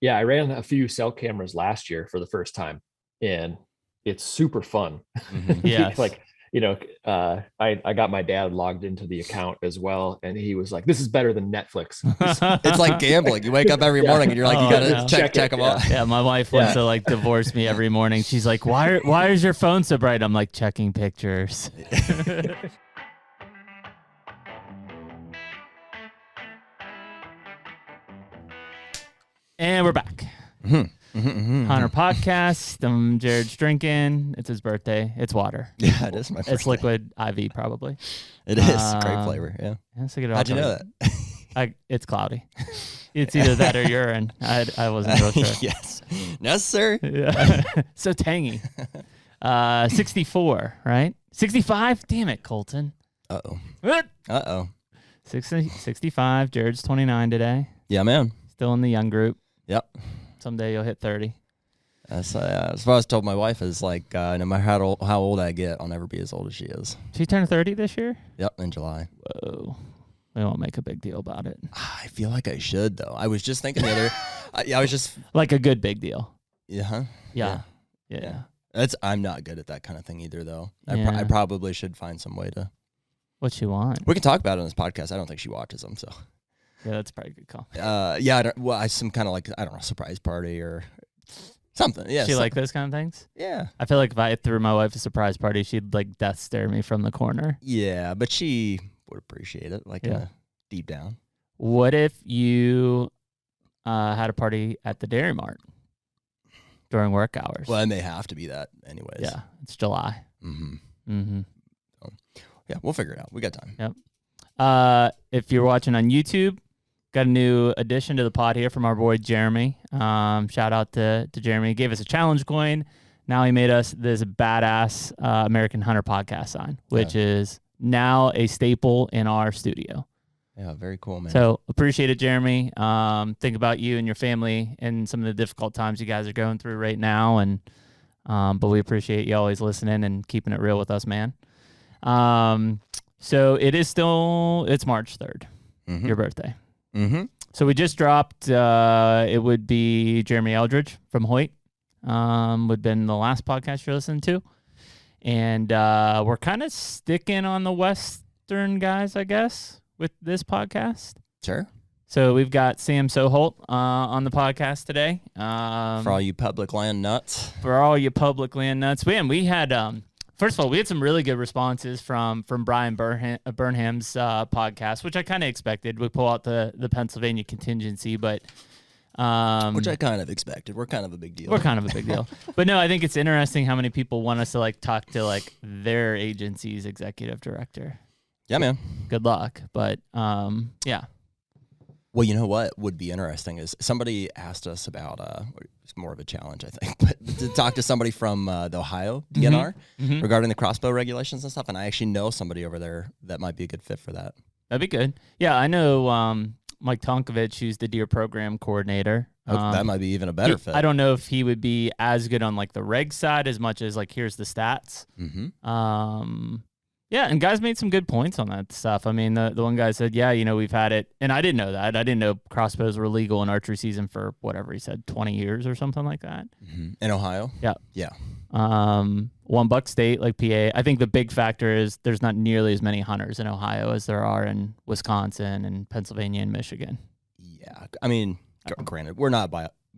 Yeah, I ran a few cell cameras last year for the first time, and it's super fun. Hmm. Yes. Like, I got my dad logged into the account as well, and he was like, "This is better than Netflix." It's like gambling. You wake up every Yeah, morning and you're like, you Oh, gotta no. check it. them all. Yeah, Yeah, my wife wants yeah. to like divorce me every morning. She's like, why is your phone so bright? I'm like checking pictures. And we're back. Hunter podcast. Jared's drinking. It's his birthday. It's water. Yeah, it is my birthday. It's liquid IV probably. It is great flavor. Yeah. Let's get it How'd you know that? It's cloudy. It's either that or urine. I wasn't real sure. Yes, necessary. Yeah. So tangy. 64, right? 65? Damn it, Colton. Uh-oh. What? 65. Jared's 29 today. Yeah, man. Still in the young group. Yep. Someday you'll hit 30. That's what I was told my wife is like, no matter how old I get, I'll never be as old as she is. She turned 30 this year? Yep, in July. Whoa. We won't make a big deal about it. I feel like I should, though. I was just thinking the other... I was just... Like a good big deal. Yeah. Yeah. I'm not good at that kind of thing either, though. Yeah. I probably should find some way to... What she want? We can talk about it on this podcast. I don't think she watches them, so... Yeah, that's probably a good call. Some kind of like, I don't know, surprise party or something. Yeah. She like those kind of things? Yeah. I feel like if I threw my wife a surprise party, she'd like death stare me from the corner. Yeah, but she would appreciate it, like deep down. What if you had a party at the Dairy Mart during work hours? Well, it may have to be that anyways. Yeah, it's July. So, yeah, we'll figure it out. We got time. Yep. If you're watching on YouTube, got a new addition to the pod here from our boy Jeremy. Shout out to Jeremy. He gave us a challenge coin. Now he made us this badass American Hunter podcast sign, which is now a staple in our studio. Yeah, very cool, man. So appreciate it, Jeremy. Think about you and your family and some of the difficult times you guys are going through right now. And but we appreciate you always listening and keeping it real with us, man. So it's March 3rd, your birthday. So we just dropped, it would be Jeremy Eldridge from Hoyt, would have been the last podcast you're listening to. And we're kind of sticking on the Western guys, I guess, with this podcast. Sure. So we've got Sam Soholt on the podcast today. For all you public land nuts. For all you public land nuts. Man, we had... First of all, we had some really good responses from Brian Burnham's podcast, which I kind of expected. We pull out the Pennsylvania contingency, but which I kind of expected. We're kind of a big deal. We're kind of a big deal. But no, I think it's interesting how many people want us to like talk to like their agency's executive director. Yeah, man. Good luck, but yeah. Well, you know what would be interesting is somebody asked us about it's more of a challenge, I think, but to talk to somebody from the Ohio DNR regarding the crossbow regulations and stuff. And I actually know somebody over there that might be a good fit for that. That'd be good. Yeah, I know Mike Tonkovich, who's the deer program coordinator. That might be even a better fit. I don't know if he would be as good on like the reg side as much as like here's the stats. Yeah, and guys made some good points on that stuff. I mean, the one guy said, yeah, we've had it, and I didn't know that. I didn't know crossbows were legal in archery season for whatever he said, 20 years or something like that. In Ohio? Yeah. Yeah. One buck state like PA. I think the big factor is there's not nearly as many hunters in Ohio as there are in Wisconsin and Pennsylvania and Michigan. Yeah. I mean, granted, we're not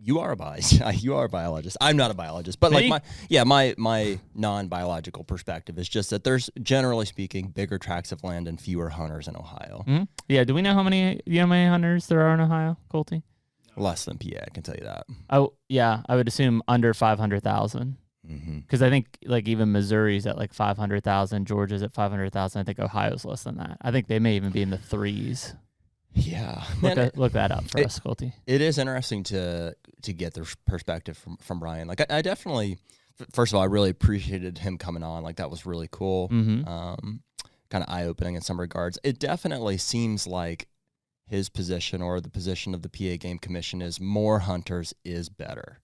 you are a biologist. I'm not a biologist, but Me? like my non-biological perspective is just that there's generally speaking bigger tracts of land and fewer hunters in Ohio. Yeah. Do we know how many hunters there are in Ohio, Colty? Less than PA, I can tell you that. Oh yeah, I would assume under 500,000. Because I think like even Missouri's at like 500,000, Georgia's at 500,000. I think Ohio's less than that. I think they may even be in the threes. Yeah, Look that up for us, Colty. It is interesting to get the perspective from Brian. Like I definitely, first of all, I really appreciated him coming on. Like that was really cool. Kind of eye opening in some regards. It definitely seems like his position or the position of the PA Game Commission is more hunters is better.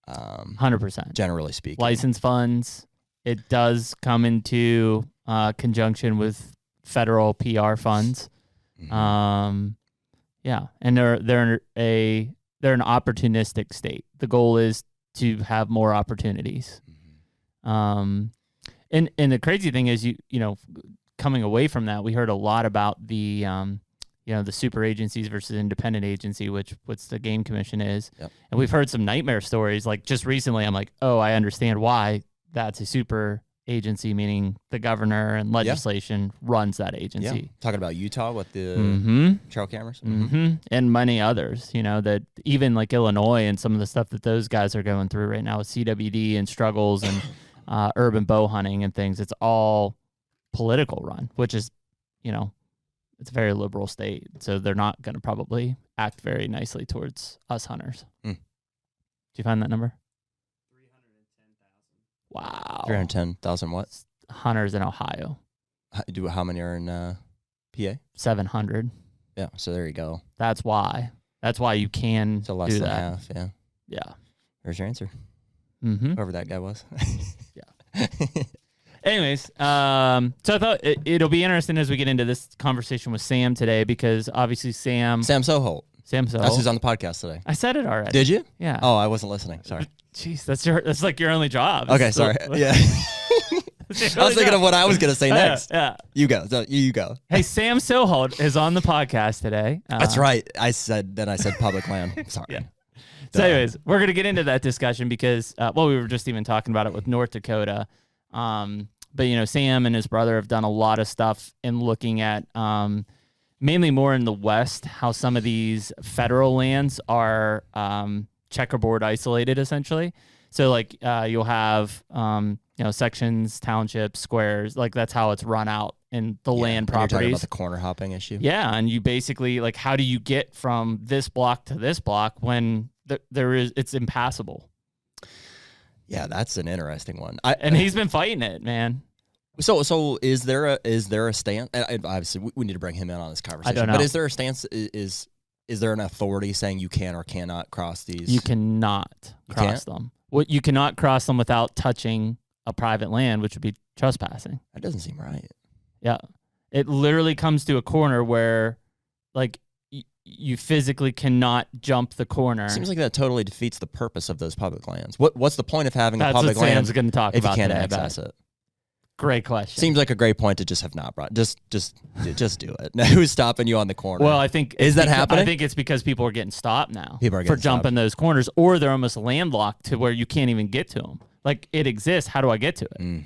100%. Generally speaking, License funds. It does come into conjunction with federal PR funds. Yeah, and they're a they're an opportunistic state. The goal is to have more opportunities. And the crazy thing is, you know, coming away from that, we heard a lot about the the super agencies versus independent agency, which the game commission is. Yep. And we've heard some nightmare stories. Like just recently, I'm like, oh, I understand why that's a super agency, meaning the governor and legislation runs that agency. Yeah. Talking about Utah with the trail cameras. And many others, you know, that even like Illinois and some of the stuff that those guys are going through right now with CWD and struggles and urban bow hunting and things. It's all political run, which is, you know, it's a very liberal state. So they're not going to probably act very nicely towards us hunters. Did you find that number? 310,000. Wow. 310,000 what? Hunters in Ohio. How many are in PA? 700. Yeah, so there you go. That's why you can So less do than that. half, yeah. Yeah. There's your answer. Whoever that guy was. Yeah. Anyways, so I thought it'll be interesting as we get into this conversation with Sam today, because obviously Sam Soholt. That's who's on the podcast today. I said it already. Did you? Yeah. Oh, I wasn't listening. Sorry. Jeez, that's like your only job. Okay, sorry. Yeah. I was thinking of what I was going to say next. Yeah. You go. So you go. Hey, Sam Soholt is on the podcast today. That's right. I said public land. Sorry. Yeah. So anyways, we're going to get into that discussion because, we were just even talking about it with North Dakota. But, you know, Sam and his brother have done a lot of stuff in looking at mainly more in the West, how some of these federal lands are checkerboard isolated, essentially. So, like, you'll have, sections, townships, squares. Like, that's how it's run out in the land properties. You're talking about the corner hopping issue? Yeah, and you basically, like, how do you get from this block to this block when it's impassable? Yeah, that's an interesting one. And he's been fighting it, man. So is there a stance? And obviously, we need to bring him in on this conversation. I don't know. But is there a stance? Is there an authority saying you can or cannot cross these? You cannot cross them. What you cannot cross them without touching a private land, which would be trespassing. That doesn't seem right. Yeah, it literally comes to a corner where, like, you physically cannot jump the corner. Seems like that totally defeats the purpose of those public lands. What's the point of having a public land? Sam's going to talk if about you can't today, access it? Great question. Seems like a great point to just have not brought. Just do it. Now, who's stopping you on the corner? Well, I think is that happening? I think it's because people are getting stopped now. People are getting for jumping those corners, or they're almost landlocked to where you can't even get to them. Like, it exists. How do I get to it?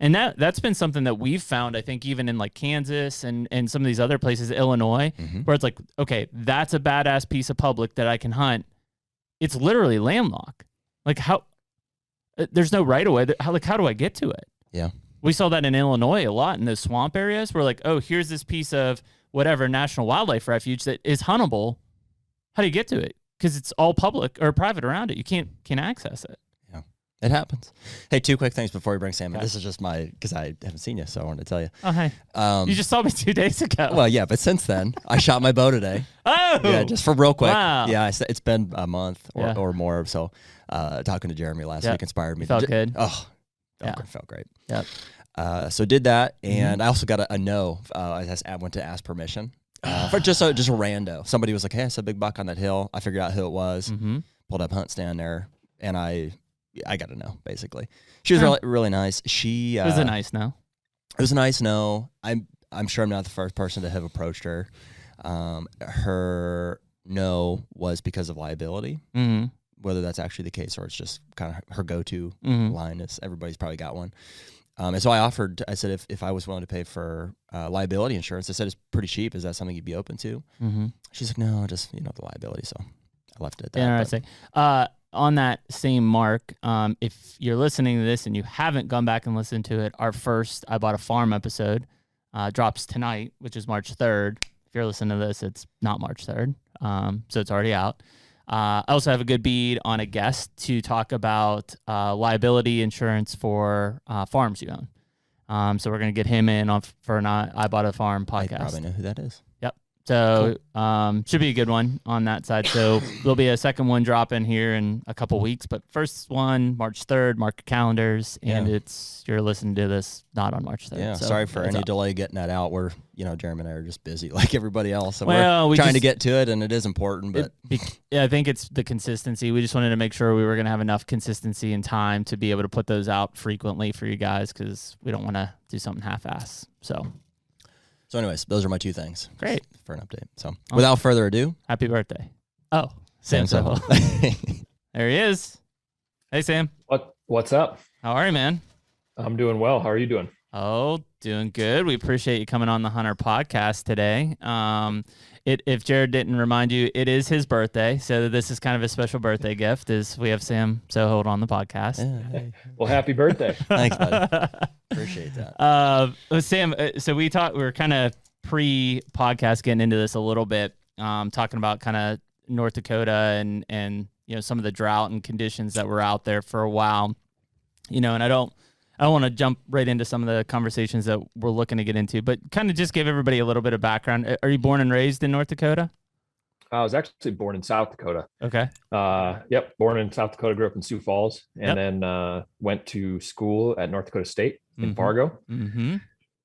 And that's been something that we've found, I think, even in like Kansas and some of these other places, Illinois, where it's like, okay, that's a badass piece of public that I can hunt. It's literally landlocked. Like, how? There's no right of way. How do I get to it? Yeah. We saw that in Illinois a lot in those swamp areas. We're like, oh, here's this piece of whatever national wildlife refuge that is huntable. How do you get to it? Because it's all public or private around it. You can't access it. Yeah, it happens. Hey, two quick things before we bring Sam in. Okay. This is just because I haven't seen you, so I wanted to tell you. Oh, hey. You just saw me 2 days ago. Well, yeah, but since then, I shot my bow today. Oh! Yeah, just for real quick. Wow. Yeah, it's been a month or more. So talking to Jeremy last week inspired me. Felt good. Oh, felt great. Yep. So did that, and I also got a no. I went to ask permission for just a rando. Somebody was like, "Hey, I saw a big buck on that hill." I figured out who it was. Pulled up Hunt Stand there, and I got a no. Basically, she was really nice. She it was a nice no. It was a nice no. I'm sure I'm not the first person to have approached her. Her no was because of liability. Whether that's actually the case or it's just kind of her go-to line. Is everybody's probably got one. And so I said, if I was willing to pay for liability insurance, I said, it's pretty cheap. Is that something you'd be open to? She's like, no, just, the liability. So I left it at that. Interesting. On that same mark, if you're listening to this and you haven't gone back and listened to it, our first I Bought a Farm episode drops tonight, which is March 3rd. If you're listening to this, it's not March 3rd. So it's already out. I also have a good bead on a guest to talk about liability insurance for farms you own. So we're going to get him in for an I Bought a Farm podcast. I probably know who that is. Yep. So should be a good one on that side. So there'll be a second one dropping here in a couple weeks, but first one, March 3rd, mark your calendars. And you're listening to this not on March 3rd. Yeah, so sorry for any delay getting that out. We're, Jeremy and I are just busy like everybody else. And we're trying to get to it, and it is important. But I think it's the consistency. We just wanted to make sure we were going to have enough consistency and time to be able to put those out frequently for you guys, because we don't want to do something half-ass. So anyways, those are my two things. Great. For an update. So without further ado. Happy birthday. Oh, Sam Soholt. There he is. Hey, Sam. What's up? How are you, man? I'm doing well. How are you doing? Oh, doing good. We appreciate you coming on the HUNTR podcast today. If Jared didn't remind you, it is his birthday, so this is kind of a special birthday gift. Is we have Sam Soholt on the podcast. Yeah. Well, happy birthday! Thanks, buddy. Appreciate that. Sam, so we were kind of pre-podcast getting into this a little bit, talking about kind of North Dakota and some of the drought and conditions that were out there for a while. And I don't want to jump right into some of the conversations that we're looking to get into, but kind of just give everybody a little bit of background. Are you born and raised in North Dakota? I was actually born in South Dakota. Okay. Yep. Born in South Dakota, grew up in Sioux Falls, and then went to school at North Dakota State in Fargo. Mm-hmm.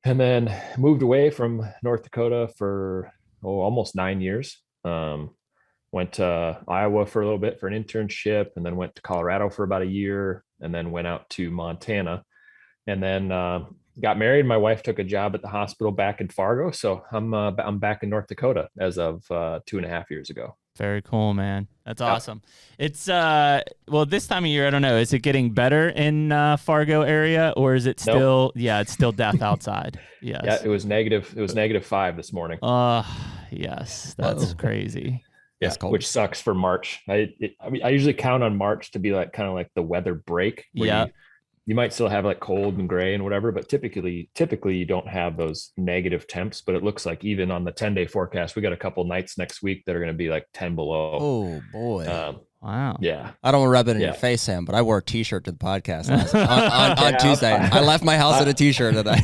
And then moved away from North Dakota for almost 9 years. Went to Iowa for a little bit for an internship, and then went to Colorado for about a year, and then went out to Montana, and then got married. My wife took a job at the hospital back in Fargo, so I'm back in North Dakota as of 2.5 years ago. Very cool, man. That's awesome. It's this time of year, I don't know, is it getting better in Fargo area, or is it still it's still death outside? Yes. Yeah, it was -5 this morning. Yes, that's crazy. Yeah, which sucks for March. I usually count on March to be like kind of like the weather break. Yeah. You might still have like cold and gray and whatever, but typically you don't have those negative temps. But it looks like even on the 10-day forecast, we got a couple nights next week that are going to be like 10 below. Oh boy. Wow. Yeah. I don't want to rub it in your face, Sam, but I wore a t-shirt to the podcast on Tuesday. I left my house in a t-shirt today.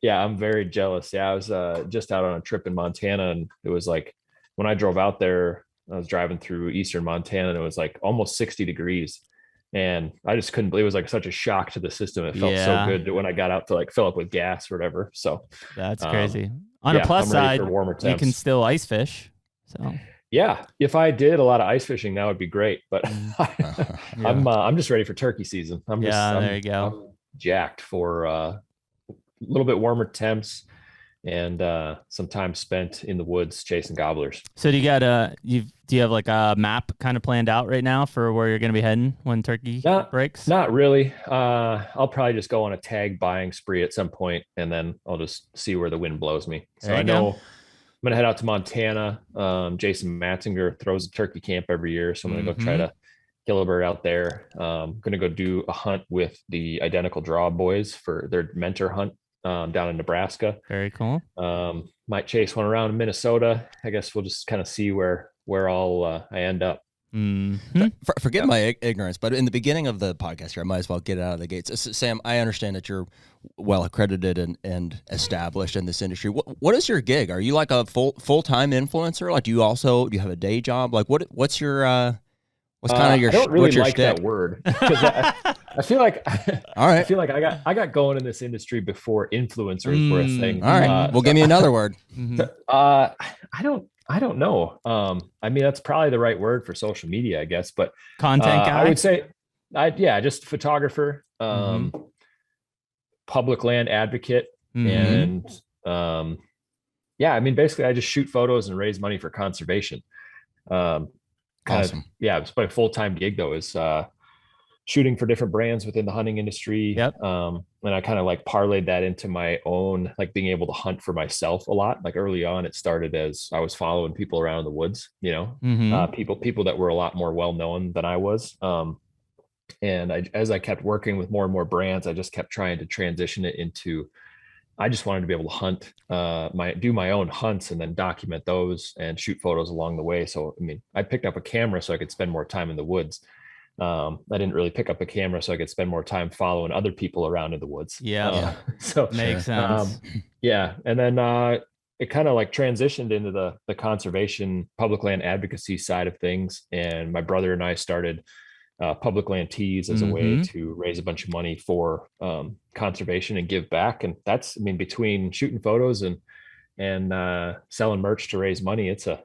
I'm very jealous. Yeah. I was just out on a trip in Montana, and it was like, when I drove out there, I was driving through eastern Montana, and it was like almost 60 degrees. And I just couldn't believe it. Was like such a shock to the system. It felt so good when I got out to like fill up with gas or whatever. So that's crazy. On a plus side, you can still ice fish. So yeah, if I did a lot of ice fishing, that would be great. But I'm just ready for turkey season. There you go. I'm jacked for a little bit warmer temps and some time spent in the woods chasing gobblers. So do you have like a map kind of planned out right now for where you're going to be heading when turkey breaks? Not really. I'll probably just go on a tag buying spree at some point, and then I'll just see where the wind blows me. So I know I'm going to head out to Montana. Jason Matzinger throws a turkey camp every year, so I'm going to go try to kill a bird out there. I'm going to go do a hunt with the Identical Draw boys for their mentor hunt down in Nebraska. Very cool. Might chase one around in Minnesota. I guess we'll just kind of see where I end up. Forgive my ignorance, but in the beginning of the podcast here, I might as well get it out of the gates. Sam, I understand that you're well accredited and established in this industry. What is your gig? Are you like a full-time influencer? Like, do you have a day job? Like, what's your what's kind of your? I don't really like shtick? that word, because I feel like all right. I feel like I got going in this industry before influencers were a thing. All right, well, give me another word. I don't know. I mean, that's probably the right word for social media, I guess. But content guy. I would say, just photographer, public land advocate, and I mean, basically, I just shoot photos and raise money for conservation. Awesome. It's my full-time gig though, is shooting for different brands within the hunting industry. Yep. And I kind of like parlayed that into my own, like being able to hunt for myself a lot. Like early on, it started as I was following people around in the woods, people that were a lot more well-known than I was. And as I kept working with more and more brands, I just kept trying to transition it into, I just wanted to be able to hunt, do my own hunts and then document those and shoot photos along the way. So, I mean, I picked up a camera so I could spend more time in the woods. I didn't really pick up a camera so I could spend more time following other people around in the woods. So sure. makes sense. And then it kind of like transitioned into the conservation public land advocacy side of things. And my brother and I started public land teas as a way to raise a bunch of money for conservation and give back. And that's, I mean, between shooting photos and selling merch to raise money, it's a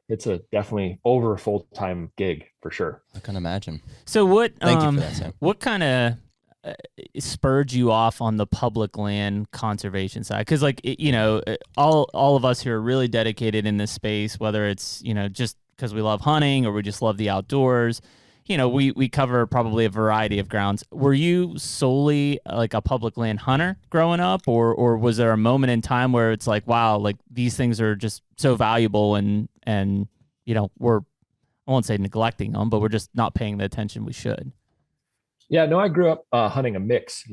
definitely over a full-time gig for sure. I can imagine. So what thank you for that, Sam. What kind of spurred you off on the public land conservation side? Because like all of us who are really dedicated in this space, whether it's just because we love hunting or we just love the outdoors, we cover probably a variety of grounds. Were you solely like a public land hunter growing up, or was there a moment in time where it's like, wow, like these things are just so valuable and we're, I won't say neglecting them, but we're just not paying the attention we should? Yeah, no, I grew up hunting a mix,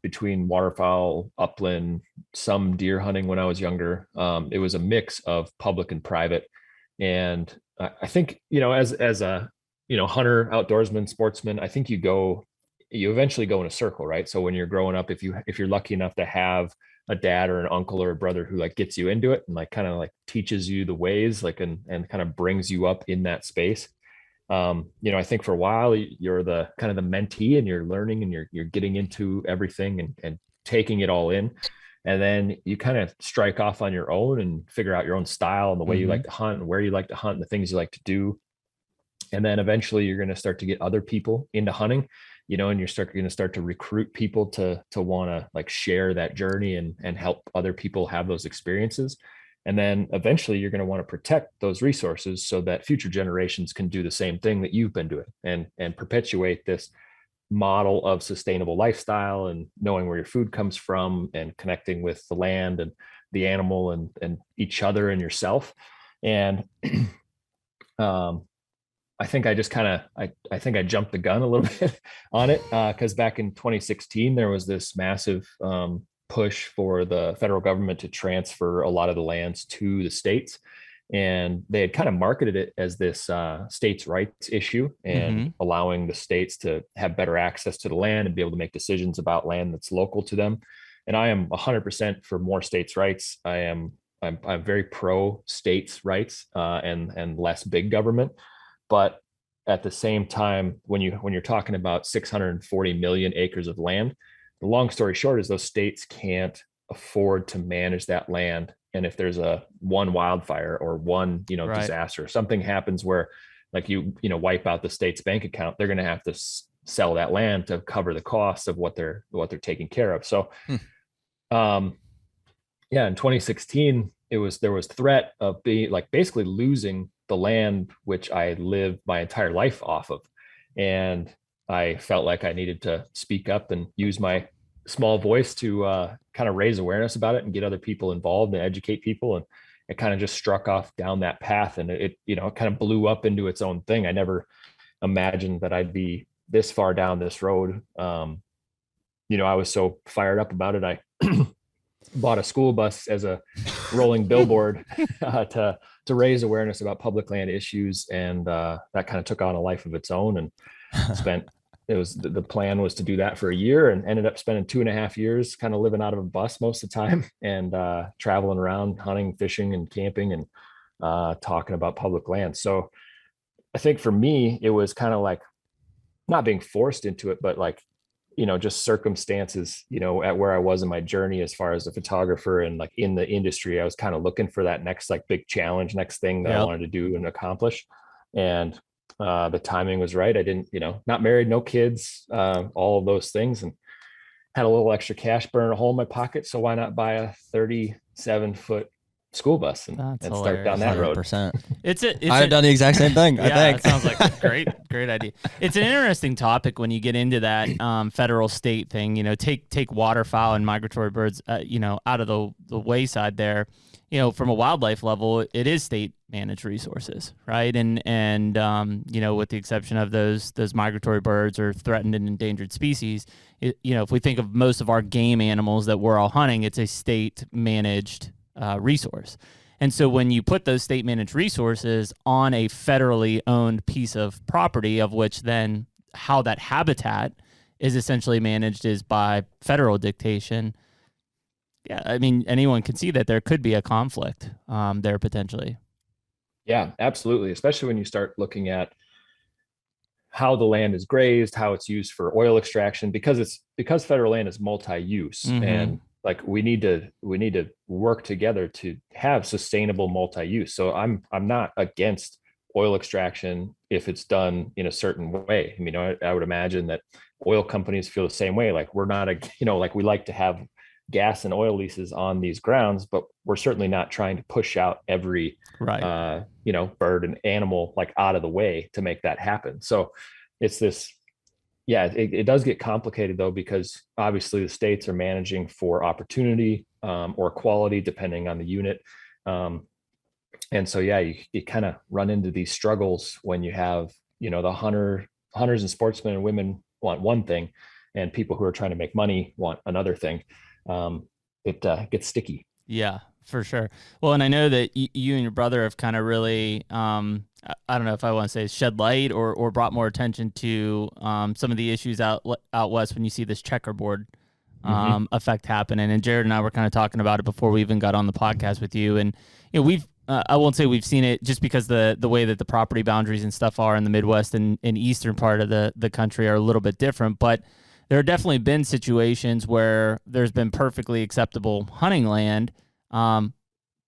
between waterfowl, upland, some deer hunting when I was younger. It was a mix of public and private. And I think, as a, hunter, outdoorsman, sportsman, I think you eventually go in a circle, right? So when you're growing up, if you're lucky enough to have a dad or an uncle or a brother who like gets you into it and like kind of like teaches you the ways, like, and kind of brings you up in that space. I think for a while you're the kind of the mentee and you're learning and you're getting into everything and taking it all in. And then you kind of strike off on your own and figure out your own style and the way you like to hunt and where you like to hunt and the things you like to do. And then eventually you're going to start to get other people into hunting, and you're going to start to recruit people to want to like share that journey and help other people have those experiences. And then eventually you're going to want to protect those resources so that future generations can do the same thing that you've been doing and perpetuate this model of sustainable lifestyle and knowing where your food comes from and connecting with the land and the animal and each other and yourself. And I think I just I think I jumped the gun a little bit on it because back in 2016, there was this massive push for the federal government to transfer a lot of the lands to the states. And they had kind of marketed it as this states' rights issue and allowing the states to have better access to the land and be able to make decisions about land that's local to them. And I am 100% for more states' rights. I'm very pro states' rights and less big government. But at the same time, when you're talking about 640 million acres of land, the long story short is those states can't afford to manage that land. And if there's one wildfire or one, disaster, something happens where like wipe out the state's bank account, they're going to have to sell that land to cover the costs of what they're taking care of. So, in 2016, there was threat of being like basically losing the land, which I lived my entire life off of. And I felt like I needed to speak up and use my small voice to kind of raise awareness about it and get other people involved and educate people. And it kind of just struck off down that path. And it kind of blew up into its own thing. I never imagined that I'd be this far down this road. I was so fired up about it. I bought a school bus as a rolling billboard to raise awareness about public land issues. And that kind of took on a life of its own and the plan was to do that for a year and ended up spending 2.5 years kind of living out of a bus most of the time and traveling around hunting, fishing and camping and talking about public land. So I think for me, it was kind of like not being forced into it, but like, just circumstances, at where I was in my journey as far as a photographer and like in the industry, I was kind of looking for that next like big challenge, next thing that I wanted to do and accomplish. And the timing was right. I didn't, not married, no kids, all of those things, and had a little extra cash burn a hole in my pocket. So why not buy a 37-foot school bus and start down that road? 100%. I've done the exact same thing. I think it sounds like a great idea. It's an interesting topic when you get into that federal state thing. Take waterfowl and migratory birds, out of the wayside there. From a wildlife level, it is state managed resources, right? And with the exception of those migratory birds or threatened and endangered species, if we think of most of our game animals that we're all hunting, it's a state managed resource. And so when you put those state managed resources on a federally owned piece of property, of which then how that habitat is essentially managed is by federal dictation, yeah, I mean, anyone can see that there could be a conflict there potentially. Yeah, absolutely. Especially when you start looking at how the land is grazed, how it's used for oil extraction, because federal land is multi-use, and like we need to work together to have sustainable multi-use. So I'm not against oil extraction if it's done in a certain way. I mean, I would imagine that oil companies feel the same way. Like we're not like we like to have gas and oil leases on these grounds, but we're certainly not trying to push out every bird and animal like out of the way to make that happen. So it's this, yeah, it does get complicated though, because obviously the states are managing for opportunity or quality depending on the unit. And so, yeah, you kind of run into these struggles when you have, the hunters and sportsmen and women want one thing and people who are trying to make money want another thing. It gets sticky. Yeah, for sure. Well, and I know that you and your brother have kind of really, I don't know if I want to say shed light or brought more attention to some of the issues out west when you see this checkerboard effect happening. And Jared and I were kind of talking about it before we even got on the podcast with you. And we've I won't say we've seen it just because the way that the property boundaries and stuff are in the Midwest and eastern part of the country are a little bit different, but there have definitely been situations where there's been perfectly acceptable hunting land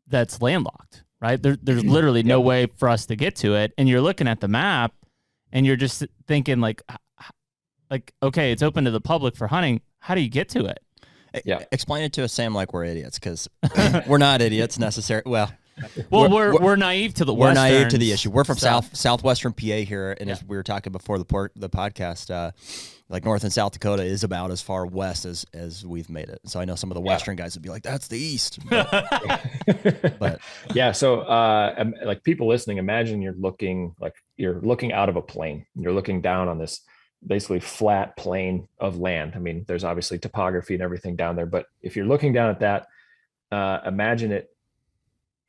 that's landlocked, right? There's literally no way for us to get to it. And you're looking at the map and you're just thinking like, okay, it's open to the public for hunting. How do you get to it? Yeah. Explain it to us, Sam, like we're idiots, because we're not idiots necessarily. Well, we're naive to the we're naive to the issue. We're from southwestern PA here, and as we were talking before the podcast, like North and South Dakota is about as far west as we've made it. So I know some of the western guys would be like, "That's the east." But yeah, so like people listening, imagine you're looking out of a plane. You're looking down on this basically flat plain of land. I mean, there's obviously topography and everything down there, but if you're looking down at that, imagine it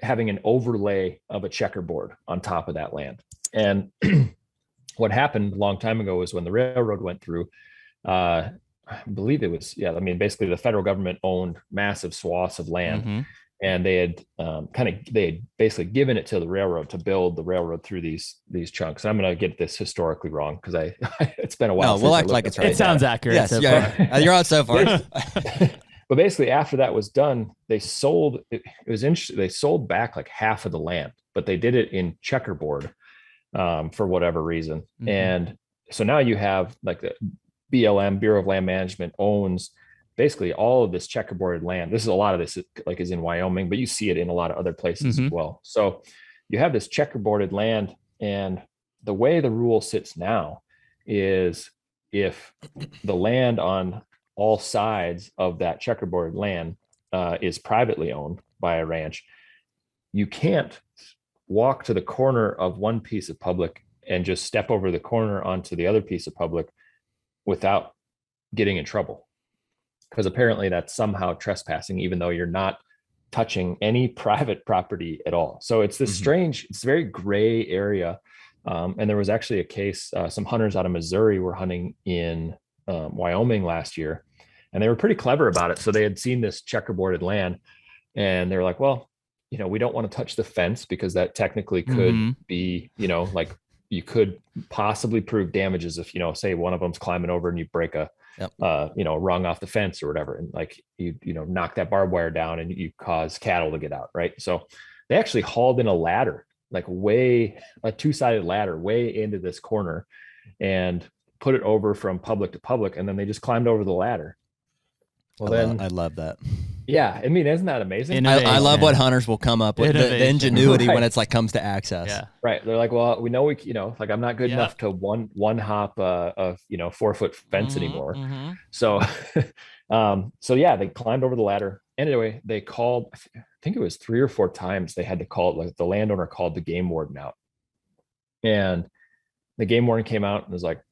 having an overlay of a checkerboard on top of that land. And what happened a long time ago was when the railroad went through, I believe it was, basically the federal government owned massive swaths of land, and they had basically given it to the railroad to build the railroad through these chunks. I'm going to get this historically wrong because it's been a while. No, we'll act like it's right. It sounds accurate. Yes, you're on so far. But basically, after that was done, they sold. It was interesting. They sold back like half of the land, but they did it in checkerboard for whatever reason. And so now you have like the BLM, Bureau of Land Management, owns basically all of this checkerboarded land. This is a lot of this is in Wyoming, but you see it in a lot of other places as well. So you have this checkerboarded land, and the way the rule sits now is if the land on all sides of that checkerboard land is privately owned by a ranch, you can't walk to the corner of one piece of public and just step over the corner onto the other piece of public without getting in trouble, because apparently that's somehow trespassing, even though you're not touching any private property at all. So it's this strange, it's a very gray area. And there was actually a case, some hunters out of Missouri were hunting in Wyoming last year, and they were pretty clever about it. So they had seen this checkerboarded land, and they were like, well, we don't want to touch the fence because that technically could be, like you could possibly prove damages if, say one of them's climbing over and you break a rung off the fence or whatever. And like, you knock that barbed wire down and you cause cattle to get out. Right. So they actually hauled in a ladder, like a two-sided ladder way into this corner and put it over from public to public. And then they just climbed over the ladder. Well, I love that. Yeah. I mean, isn't that amazing? I love what hunters will come up with, the ingenuity when it's like comes to access. Yeah. Right. They're like, well, we know like I'm not good enough to one hop a 4-foot fence anymore. So, yeah, they climbed over the ladder. Anyway, they called, I think it was 3 or 4 times they had to call it, like the landowner called the game warden out, and the game warden came out and was like,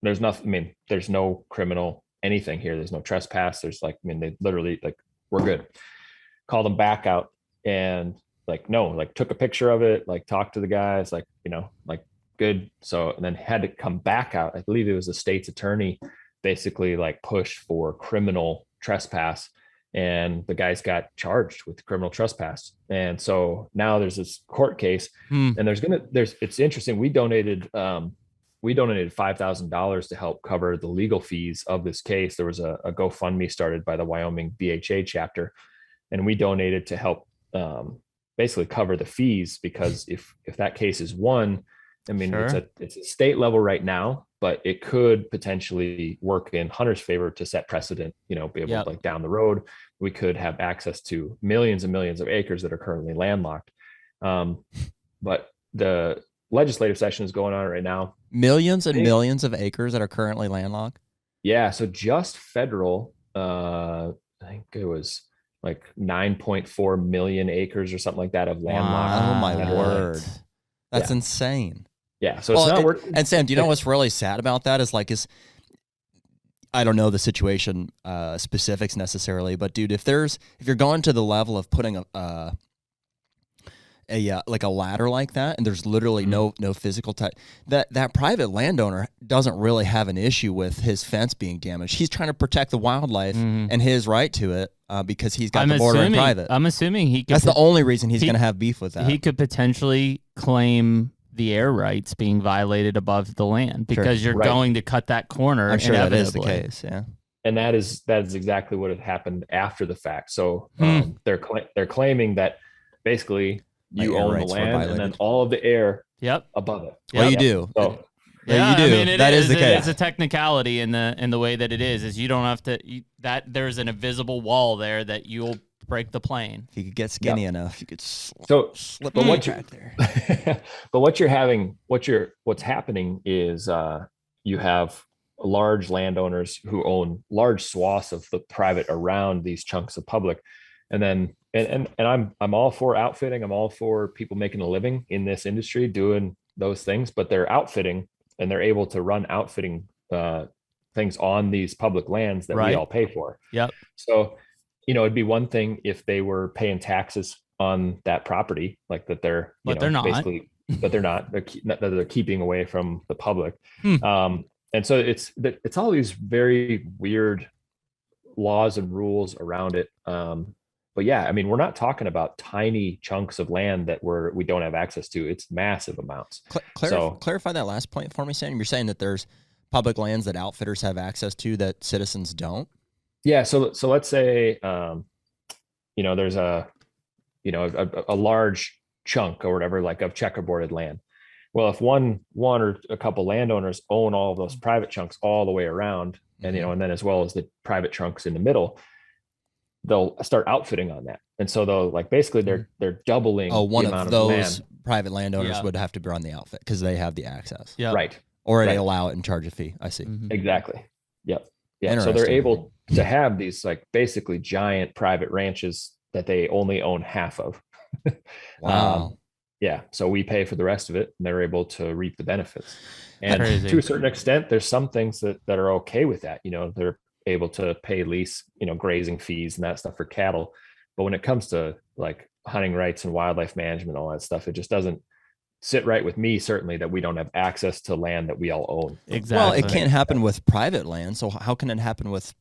there's nothing, I mean, there's no criminal anything here. There's no trespass. There's like, I mean, they literally like, we're good. Called them back out and like, no, like took a picture of it, like talked to the guys, like, like good. So, and then had to come back out. I believe it was the state's attorney basically like pushed for criminal trespass. and the guys got charged with criminal trespass. And so now there's this court case, and it's interesting. We donated $5,000 to help cover the legal fees of this case. There was a GoFundMe started by the Wyoming BHA chapter, and we donated to help basically cover the fees, because if that case is won, I mean, it's a state level right now, but it could potentially work in Hunter's favor to set precedent, be able to, like, down the road, we could have access to millions and millions of acres that are currently landlocked. But the legislative session is going on right now. Millions and millions of acres that are currently landlocked. Yeah. So just federal, I think it was like 9.4 million acres or something like that of landlocked. Oh my word. That's insane. Yeah. So it's not working. And Sam, do you know what's really sad about that is I don't know the situation specifics necessarily, but dude, if you're going to the level of putting a ladder like that, and there's literally no physical touch, that private landowner doesn't really have an issue with his fence being damaged. He's trying to protect the wildlife and his right to it because he's got the border in private. I'm assuming he could. That's the only reason he's going to have beef with that. He could potentially claim the air rights being violated above the land because you're going to cut that corner. I'm sure that is the case. Yeah. And that is exactly what had happened after the fact. So they're claiming that basically you own the land and then all of the air above it. Well, you do. So, you do. I mean, that is the case. It's a technicality in the way that it is you don't have to, there's an invisible wall there that you'll break the plane. If you could get skinny enough, you could slip back there. But what's happening is you have large landowners who own large swaths of the private around these chunks of public. And then, and I'm all for outfitting. I'm all for people making a living in this industry doing those things, but they're outfitting and they're able to run outfitting things on these public lands that we all pay for. Yep. So, it'd be one thing if they were paying taxes on that property, like that they're, they're not. Basically, but they're not. They're keeping away from the public. And so it's all these very weird laws and rules around it. But yeah, I mean, we're not talking about tiny chunks of land that we don't have access to. It's massive amounts. Clarify that last point for me, Sam. You're saying that there's public lands that outfitters have access to that citizens don't? Yeah. So let's say, there's a large chunk or whatever, like of checkerboarded land. Well, if one or a couple landowners own all of those private chunks all the way around, and and then as well as the private chunks in the middle, they'll start outfitting on that. And so they'll basically they're doubling. One of those private landowners would have to run the outfit because they have the access. Yeah. Right. Or they allow it and charge a fee. I see. Exactly. Yep. Yeah. So they're able to have these basically giant private ranches that they only own half of. Wow. Yeah. So we pay for the rest of it and they're able to reap the benefits. And to a certain extent, there's some things that are okay with that. They're able to pay lease, grazing fees and that stuff for cattle. But when it comes to hunting rights and wildlife management, all that stuff, it just doesn't sit right with me, certainly, that we don't have access to land that we all own. Exactly. Well, it can't happen with private land. So how can it happen with,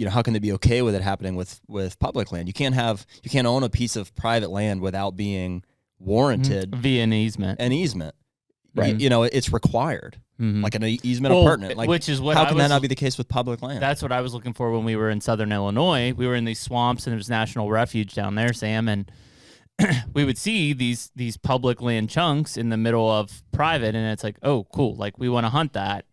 how can they be okay with it happening with public land? You can't own a piece of private land without being warranted via an easement. Right. It's required. Like an easement apartment. Which is what how can that not be the case with public land? That's what I was looking for when we were in Southern Illinois. We were in these swamps and there's national refuge down there, Sam, and we would see these public land chunks in the middle of private, and it's like, oh, cool. We want to hunt that.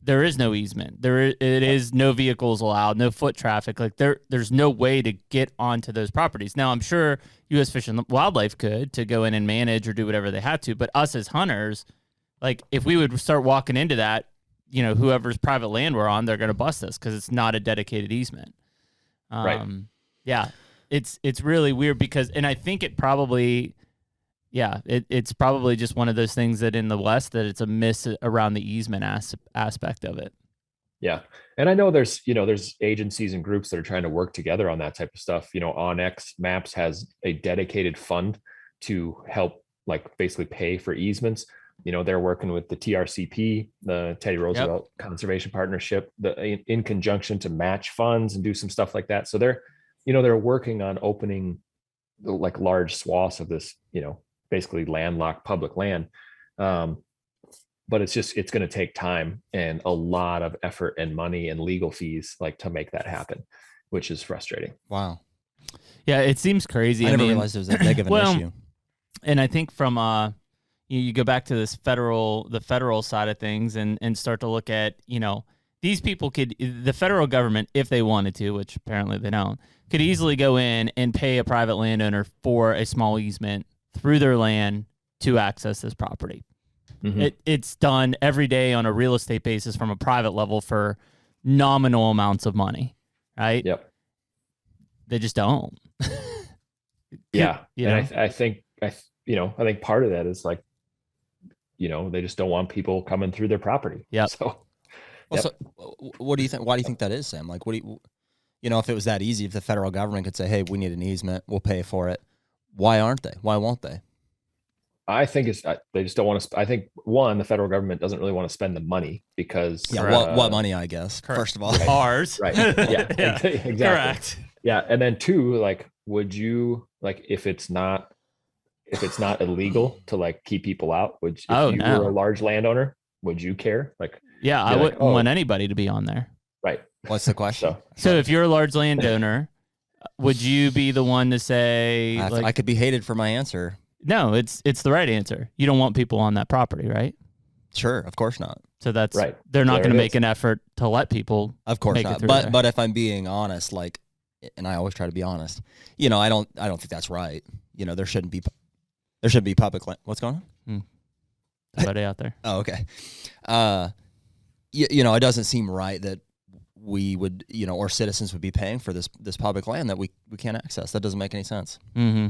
There is no easement. It is no vehicles allowed, no foot traffic. There's no way to get onto those properties. Now, I'm sure U.S. Fish and Wildlife could to go in and manage or do whatever they have to, but us as hunters, if we would start walking into that, whoever's private land we're on, they're going to bust us because it's not a dedicated easement. Right. Yeah. It's really weird because, and I think it probably, it's probably just one of those things that in the West that it's a miss around the easement aspect of it. Yeah. And I know there's agencies and groups that are trying to work together on that type of stuff. Onyx Maps has a dedicated fund to help basically pay for easements. They're working with the TRCP, the Teddy Roosevelt Conservation Partnership, in conjunction to match funds and do some stuff like that. So they're working on opening like large swaths of this, basically landlocked public land. But it's going to take time and a lot of effort and money and legal fees like to make that happen, which is frustrating. Wow. Yeah, it seems crazy. I never realized it was that big of an issue. And I think from you go back to the federal side of things and start to look at, these people the federal government, if they wanted to, which apparently they don't, could easily go in and pay a private landowner for a small easement through their land to access this property. Mm-hmm. It's done every day on a real estate basis from a private level for nominal amounts of money, right? Yep. They just don't. Yeah. And I think part of that is like, they just don't want people coming through their property. Yeah. So, so what do you think? Why do you think that is, Sam? Like, if it was that easy, if the federal government could say, hey, we need an easement, we'll pay for it. Why aren't they? Why won't they? I think they just don't want to. I think the federal government doesn't really want to spend the money because what money? I guess correct. First of all, ours, right? Yeah, exactly. Correct. Yeah, and then two, like, would you like if it's not illegal to like keep people out? If you were a large landowner, would you care? Like, yeah, I wouldn't want anybody to be on there. Right. What's the question? So if you're a large landowner, would you be the one to say? I could be hated for my answer. No, it's the right answer. You don't want people on that property, right? Sure, of course not. So that's right. They're not going to make an effort to let people. Of course not. But if I'm being honest, like, and I always try to be honest, I don't think that's right. There shouldn't be public land. What's going on? Somebody out there. Oh, okay. It doesn't seem right that we would, or citizens would be paying for this public land that we can't access. That doesn't make any sense. Mm-hmm.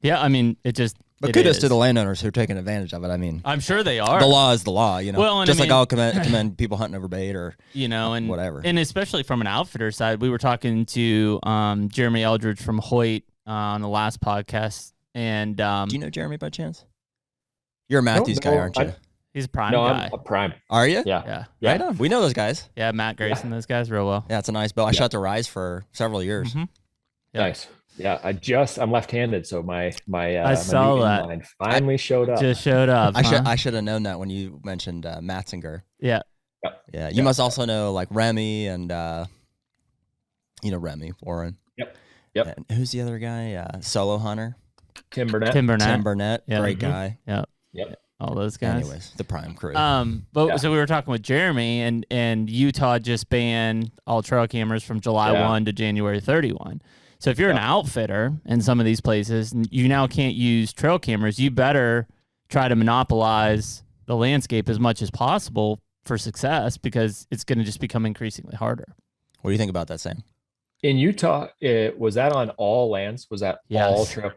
Yeah, I mean, But kudos to the landowners who are taking advantage of it. I mean, I'm sure they are. The law is the law, Well, just like I'll commend people hunting over bait or and whatever. And especially from an outfitter side, we were talking to Jeremy Eldridge from Hoyt on the last podcast. And do you know Jeremy by chance? You're a Matthews guy, aren't you? He's a Prime guy. I'm a Prime. Are you? Yeah. Right on. We know those guys. Yeah, Matt Grayson, those guys real well. Yeah, it's a nice bow. I shot the Rise for several years. Mm-hmm. Nice. Yeah, I'm left-handed, so my I saw that line finally showed up. Just showed up. I should have known that when you mentioned Matzinger. Yeah. Yeah. You must also know like Remy and Remy Warren. Yep. And who's the other guy? Solo Hunter. Tim Burnett. Tim Burnett. Yep. Great guy. Yep. All those guys. Anyways, the Prime crew. So we were talking with Jeremy, and Utah just banned all trail cameras from July 1 to January 31. So if you're an outfitter in some of these places, you now can't use trail cameras. You better try to monopolize the landscape as much as possible for success, because it's going to just become increasingly harder. What do you think about that, Sam? In Utah, was that on all lands? Was that all trail?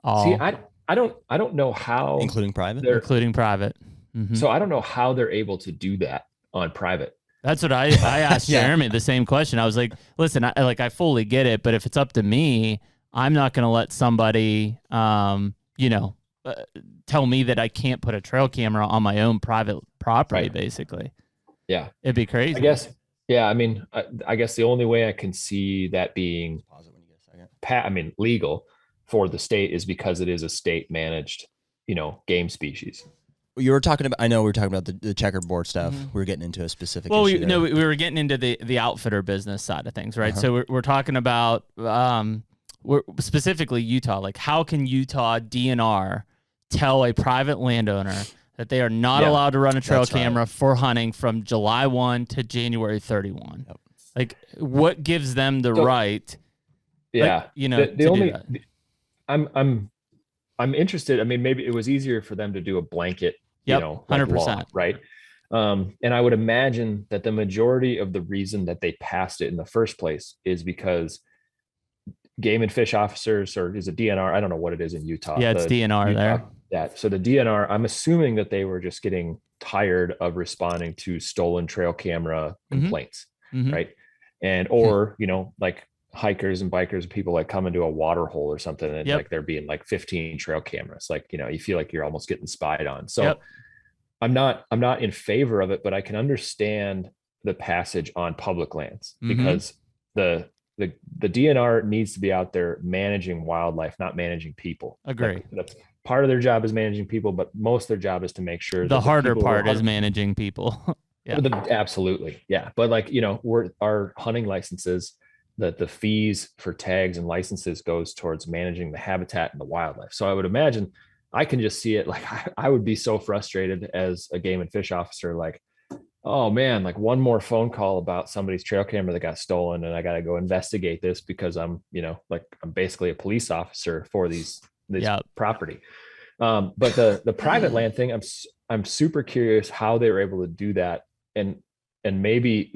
All. See, I don't know how, including private. Including private. Mm-hmm. So I don't know how they're able to do that on private. That's what I asked Jeremy the same question. I was like, listen, I fully get it, but if it's up to me, I'm not going to let somebody, tell me that I can't put a trail camera on my own private property, basically. Yeah. It'd be crazy. I guess. Yeah. I mean, I guess the only way I can see that being legal for the state is because it is a state managed, game species. You were talking about. I know we were talking about the checkerboard stuff. Mm-hmm. We were getting into a specific. Well, we were getting into the outfitter business side of things, right? So we're talking about we're specifically Utah. Like, how can Utah DNR tell a private landowner that they are not allowed to run a trail camera for hunting from July 1 to January 31? Yep. Like, what gives them the right? Yeah, to do that? I'm interested. I mean, maybe it was easier for them to do a blanket, 100%, law, right? And I would imagine that the majority of the reason that they passed it in the first place is because game and fish officers, or is it DNR? I don't know what it is in Utah. Yeah, it's DNR there. Yeah. So the DNR, I'm assuming that they were just getting tired of responding to stolen trail camera complaints, right? And, or, like hikers and bikers, people like come into a water hole or something, and like there being like 15 trail cameras, like, you feel like you're almost getting spied on. So I'm not in favor of it, but I can understand the passage on public lands because the the DNR needs to be out there managing wildlife, not managing people. Agree. Like, that's part of their job is managing people, but most of their job is to make sure the that harder part is managing people. Yeah, absolutely. Yeah. But like, our hunting licenses, the fees for tags and licenses goes towards managing the habitat and the wildlife. So I would imagine I can just see it. Like I would be so frustrated as a game and fish officer, like, oh man, like one more phone call about somebody's trail camera that got stolen and I got to go investigate this because I'm basically a police officer for these property. But the private land thing, I'm super curious how they were able to do that. And maybe,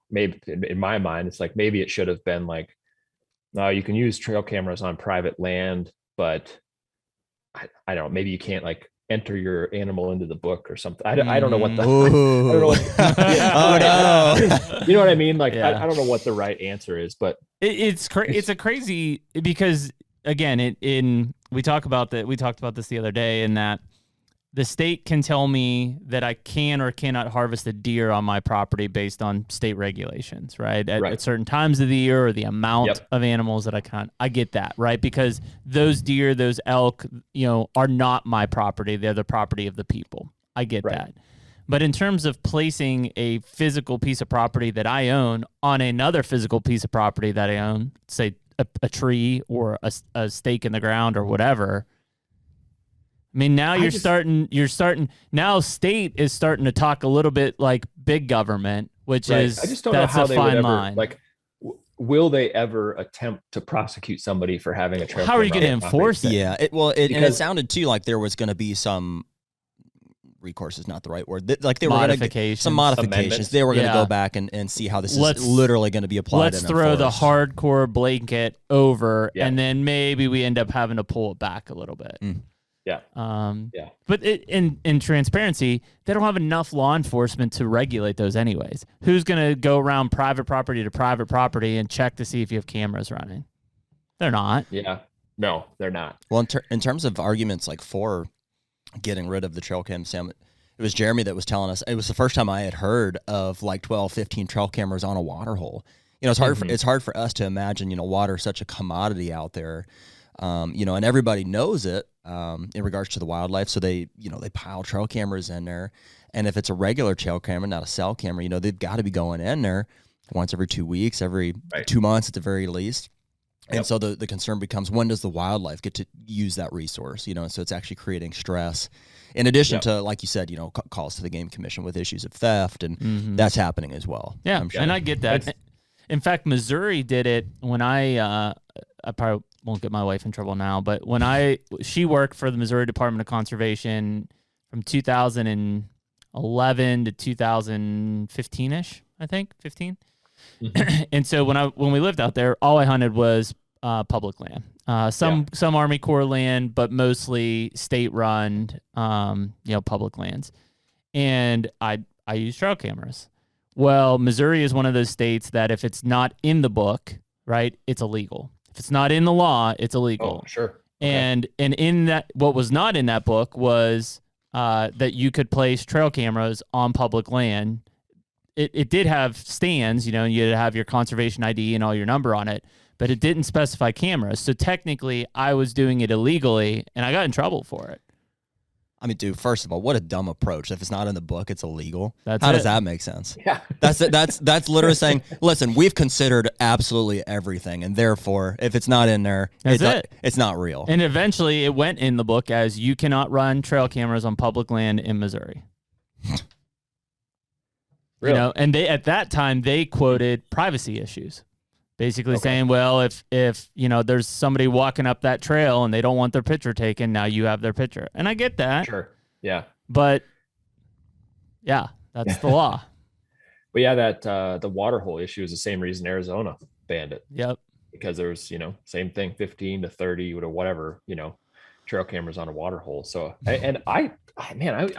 maybe in my mind, it's like, maybe it should have been like, no, you can use trail cameras on private land, but I don't know, maybe you can't like enter your animal into the book or something. I don't know what the, I don't know what, oh no. You know what I mean? Like, I don't know what the right answer is, but it's a crazy, because again, we talked about this the other day, in that the state can tell me that I can or cannot harvest a deer on my property based on state regulations, right? At certain times of the year, or the amount of animals that I can't. I get that, right? Because those deer, those elk, are not my property. They're the property of the people. I get that. But in terms of placing a physical piece of property that I own on another physical piece of property that I own, say a tree or a stake in the ground or whatever, I mean, now you're starting, now state is starting to talk a little bit like big government, which is, I just don't know how they would ever, like, will they ever attempt to prosecute somebody for having a trail camera? How are you going to enforce it? Yeah, and it sounded too like there was going to be some recourse is not the right word. Like they were going to get some modifications. Amendments. They were going to go back and see how this is literally going to be applied. Let's throw the hardcore blanket over, and then maybe we end up having to pull it back a little bit. But in transparency, they don't have enough law enforcement to regulate those anyways. Who's going to go around private property to private property and check to see if you have cameras running? They're not. Yeah. No, they're not. Well, in terms of arguments like for getting rid of the trail cam, Sam, it was Jeremy that was telling us, it was the first time I had heard of like 12, 15 trail cameras on a water hole. It's hard it's hard for us to imagine, water is such a commodity out there. And everybody knows it in regards to the wildlife. So they pile trail cameras in there. And if it's a regular trail camera, not a cell camera, they've got to be going in there once every 2 weeks, every 2 months at the very least. And so the concern becomes, when does the wildlife get to use that resource? And so it's actually creating stress. In addition to, like you said, calls to the Game Commission with issues of theft, and that's happening as well. Yeah, sure. And I get that. In fact, Missouri did it when I probably won't get my wife in trouble now, but when she worked for the Missouri Department of Conservation from 2011 to 2015-ish, I think, 15. And so when we lived out there, all I hunted was public land, some Army Corps land, but mostly state-run, public lands. And I use trail cameras. Well, Missouri is one of those states that if it's not in the book, right, it's illegal. If it's not in the law, it's illegal. Oh, sure. Okay. And in that, what was not in that book was that you could place trail cameras on public land. It did have stands, you'd have your conservation ID and all your number on it, but it didn't specify cameras. So technically, I was doing it illegally, and I got in trouble for it. I mean, dude, first of all, what a dumb approach. If it's not in the book, it's illegal. How does that make sense? Yeah. That's literally saying, listen, we've considered absolutely everything, and therefore, if it's not in there, it's not real. And eventually, it went in the book as you cannot run trail cameras on public land in Missouri. Really? And they at that time they quoted privacy issues, basically saying, well, if there's somebody walking up that trail and they don't want their picture taken, now you have their picture. And I get that. Sure. Yeah. But yeah, that's the law. But yeah, that the water hole issue is the same reason Arizona banned it. Yep. Because there was, same thing, 15 to 30 or whatever, trail cameras on a water hole. So, and I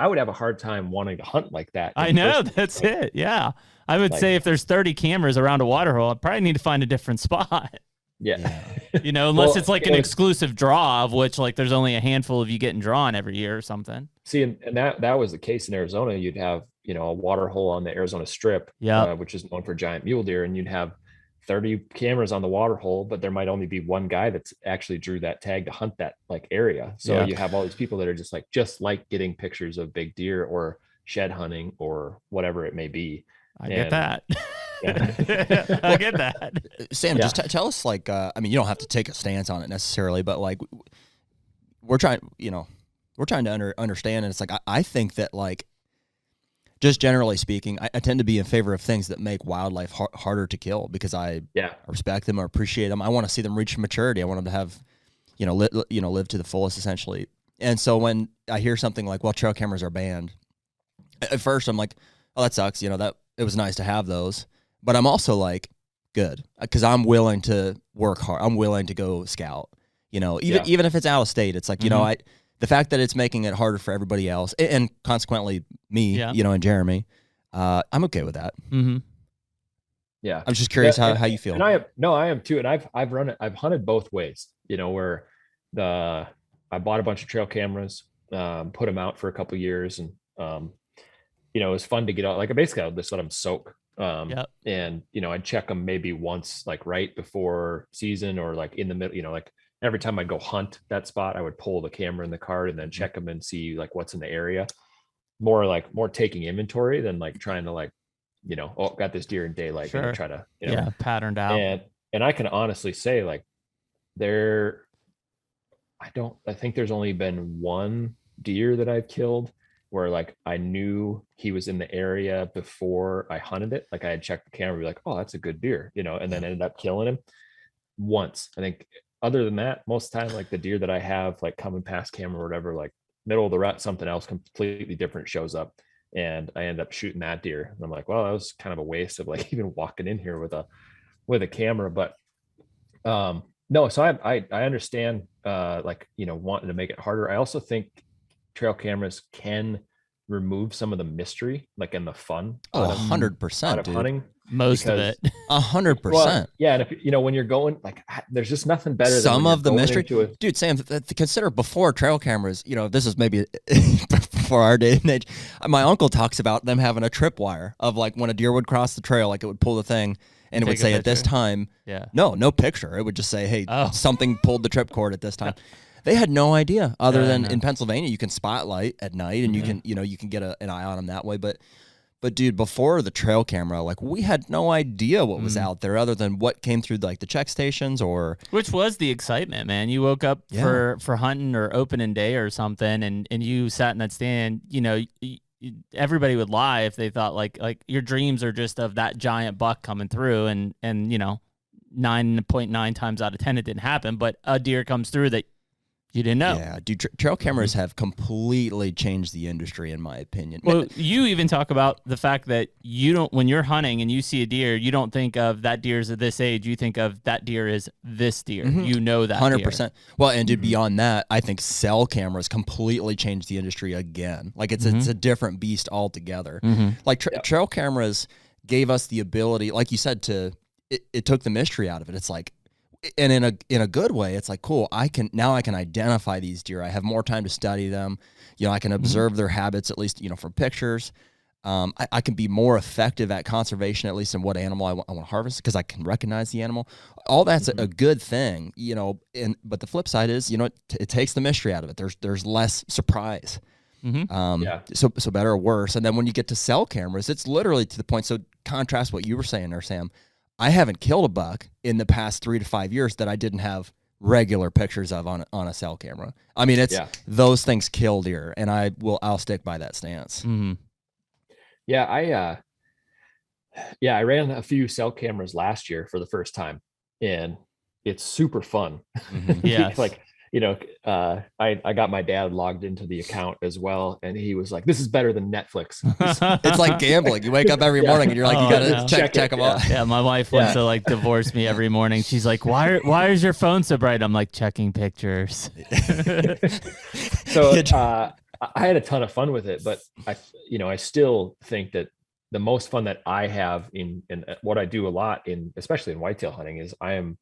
would have a hard time wanting to hunt like that. I know, that's it. Yeah. I would say if there's 30 cameras around a water hole, I'd probably need to find a different spot. Yeah. Unless it's like an exclusive draw, of which like there's only a handful of you getting drawn every year or something. See, and that was the case in Arizona. You'd have, a water hole on the Arizona Strip, which is known for giant mule deer, and you'd have 30 cameras on the water hole, but there might only be one guy that's actually drew that tag to hunt that like area. So you have all these people that are just like getting pictures of big deer or shed hunting or whatever it may be. I get that. Yeah. I get that. Sam, just tell us, like, I mean, you don't have to take a stance on it necessarily, but like, we're trying to understand. And it's like, I think that, like, just generally speaking, I tend to be in favor of things that make wildlife harder to kill because I respect them or appreciate them. I want to see them reach maturity. I want them to have, live to the fullest, essentially. And so when I hear something like, well, trail cameras are banned, at first I'm like, oh, that sucks. That it was nice to have those. But I'm also like, good, because I'm willing to work hard. I'm willing to go scout, even if it's out of state. It's like, the fact that it's making it harder for everybody else and consequently me, and Jeremy, I'm okay with that. Mm-hmm. Yeah. I'm just curious how you feel. And I am too. And I've hunted both ways, where I bought a bunch of trail cameras, put them out for a couple of years. And, it was fun to get out. Like basically I just let them soak. And, I'd check them maybe once, like right before season or like in the middle, like every time I'd go hunt that spot, I would pull the camera in the cart and then check them and see like what's in the area. More taking inventory than like trying to like, got this deer in daylight. Sure. And try to, patterned out. And I can honestly say like I think there's only been one deer that I've killed where like I knew he was in the area before I hunted it. Like I had checked the camera, be like, oh, that's a good deer, and then ended up killing him once. I think other than that, most of the time, like the deer that I have like coming past camera or whatever, like middle of the rut, something else completely different shows up and I end up shooting that deer. And I'm like, well, that was kind of a waste of like even walking in here with a camera. But no, so I understand wanting to make it harder. I also think trail cameras can remove some of the mystery, like in the fun. 100%, of hunting. Most of it. 100%. Yeah. And if, when you're going, like, there's just nothing better than some of the mystery. Dude, Sam, consider before trail cameras, this is maybe before our day and age. My uncle talks about them having a tripwire of like when a deer would cross the trail, like it would pull the thing and it would say at this time, no picture. It would just say, hey, something pulled the trip cord at this time. They had no idea other than in Pennsylvania, you can spotlight at night and you can get an eye on them that way. But dude, before the trail camera, like we had no idea what was out there other than what came through like the check stations which was the excitement, man. You woke up for hunting or opening day or something and you sat in that stand, everybody would lie if they thought like your dreams are just of that giant buck coming through and 9.9 times out of 10 it didn't happen, but a deer comes through that you didn't know. Yeah, dude, trail cameras have completely changed the industry, in my opinion. Well, you even talk about the fact that when you're hunting and you see a deer, you don't think of that deer's at this age. You think of that deer is this deer. Mm-hmm. You know that 100%. Deer. Well, and dude, beyond that, I think cell cameras completely changed the industry again. Like it's a different beast altogether. Mm-hmm. Like trail cameras gave us the ability, like you said, it took the mystery out of it. It's like, and in a good way, it's like, cool, I can identify these deer. I have more time to study them. I can observe their habits, at least, from pictures. I can be more effective at conservation, at least in what animal I want to harvest, because I can recognize the animal. All that's a good thing, but the flip side is, it takes the mystery out of it. There's less surprise. Mm-hmm. So better or worse. And then when you get to cell cameras, it's literally to the point. So contrast what you were saying there, Sam. I haven't killed a buck in the past 3 to 5 years that I didn't have regular pictures of on a cell camera. I mean, those things kill deer, and I'll stick by that stance. Mm-hmm. Yeah, I ran a few cell cameras last year for the first time, and it's super fun. Mm-hmm. Yeah, like I got my dad logged into the account as well, and he was like, "This is better than Netflix." It's like gambling. You wake up every morning and you're like, "You gotta check them all." Yeah, my wife wants to like divorce me every morning. She's like, "Why is your phone so bright?" I'm like, checking pictures. So I had a ton of fun with it, but I still think that the most fun that I have in what I do a lot especially in whitetail hunting is I am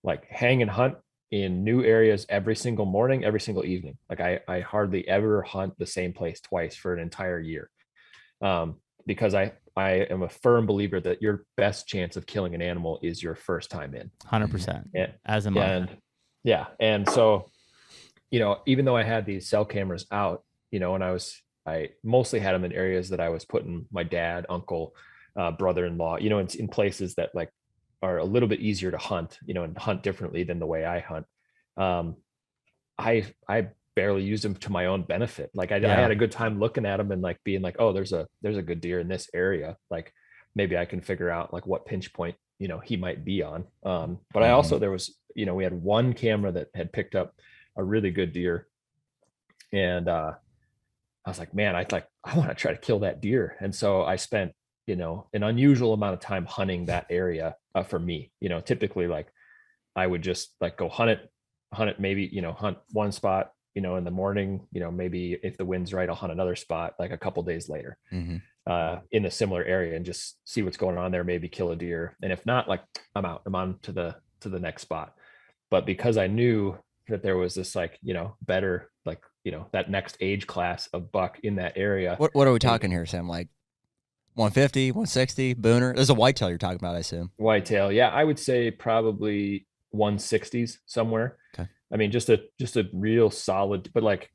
like hang and hunt in new areas every single morning, every single evening. Like I hardly ever hunt the same place twice for an entire year. Because I I am a firm believer that your best chance of killing an animal is your first time in. 100%. As am I. And so, even though I had these cell cameras out, and I mostly had them in areas that I was putting my dad, uncle, brother-in-law, in places that like are a little bit easier to hunt, and hunt differently than the way I hunt. I barely used them to my own benefit. Like I had a good time looking at them and like being like, oh, there's a good deer in this area. Like maybe I can figure out like what pinch point, he might be on. But I also, there was, we had one camera that had picked up a really good deer. And I was like, man, I want to try to kill that deer. And so I spent, an unusual amount of time hunting that area for me. Typically like I would just like go hunt it, maybe, hunt one spot, in the morning, maybe if the wind's right, I'll hunt another spot like a couple days later in a similar area and just see what's going on there, maybe kill a deer. And if not, like I'm on to the next spot. But because I knew that there was this like, better, like, that next age class of buck in that area. What are we talking here, Sam? Like 150, 160 booner? There's a whitetail you're talking about, I assume. Whitetail. Yeah. I would say probably 160s somewhere. Okay. I mean, just a real solid, but like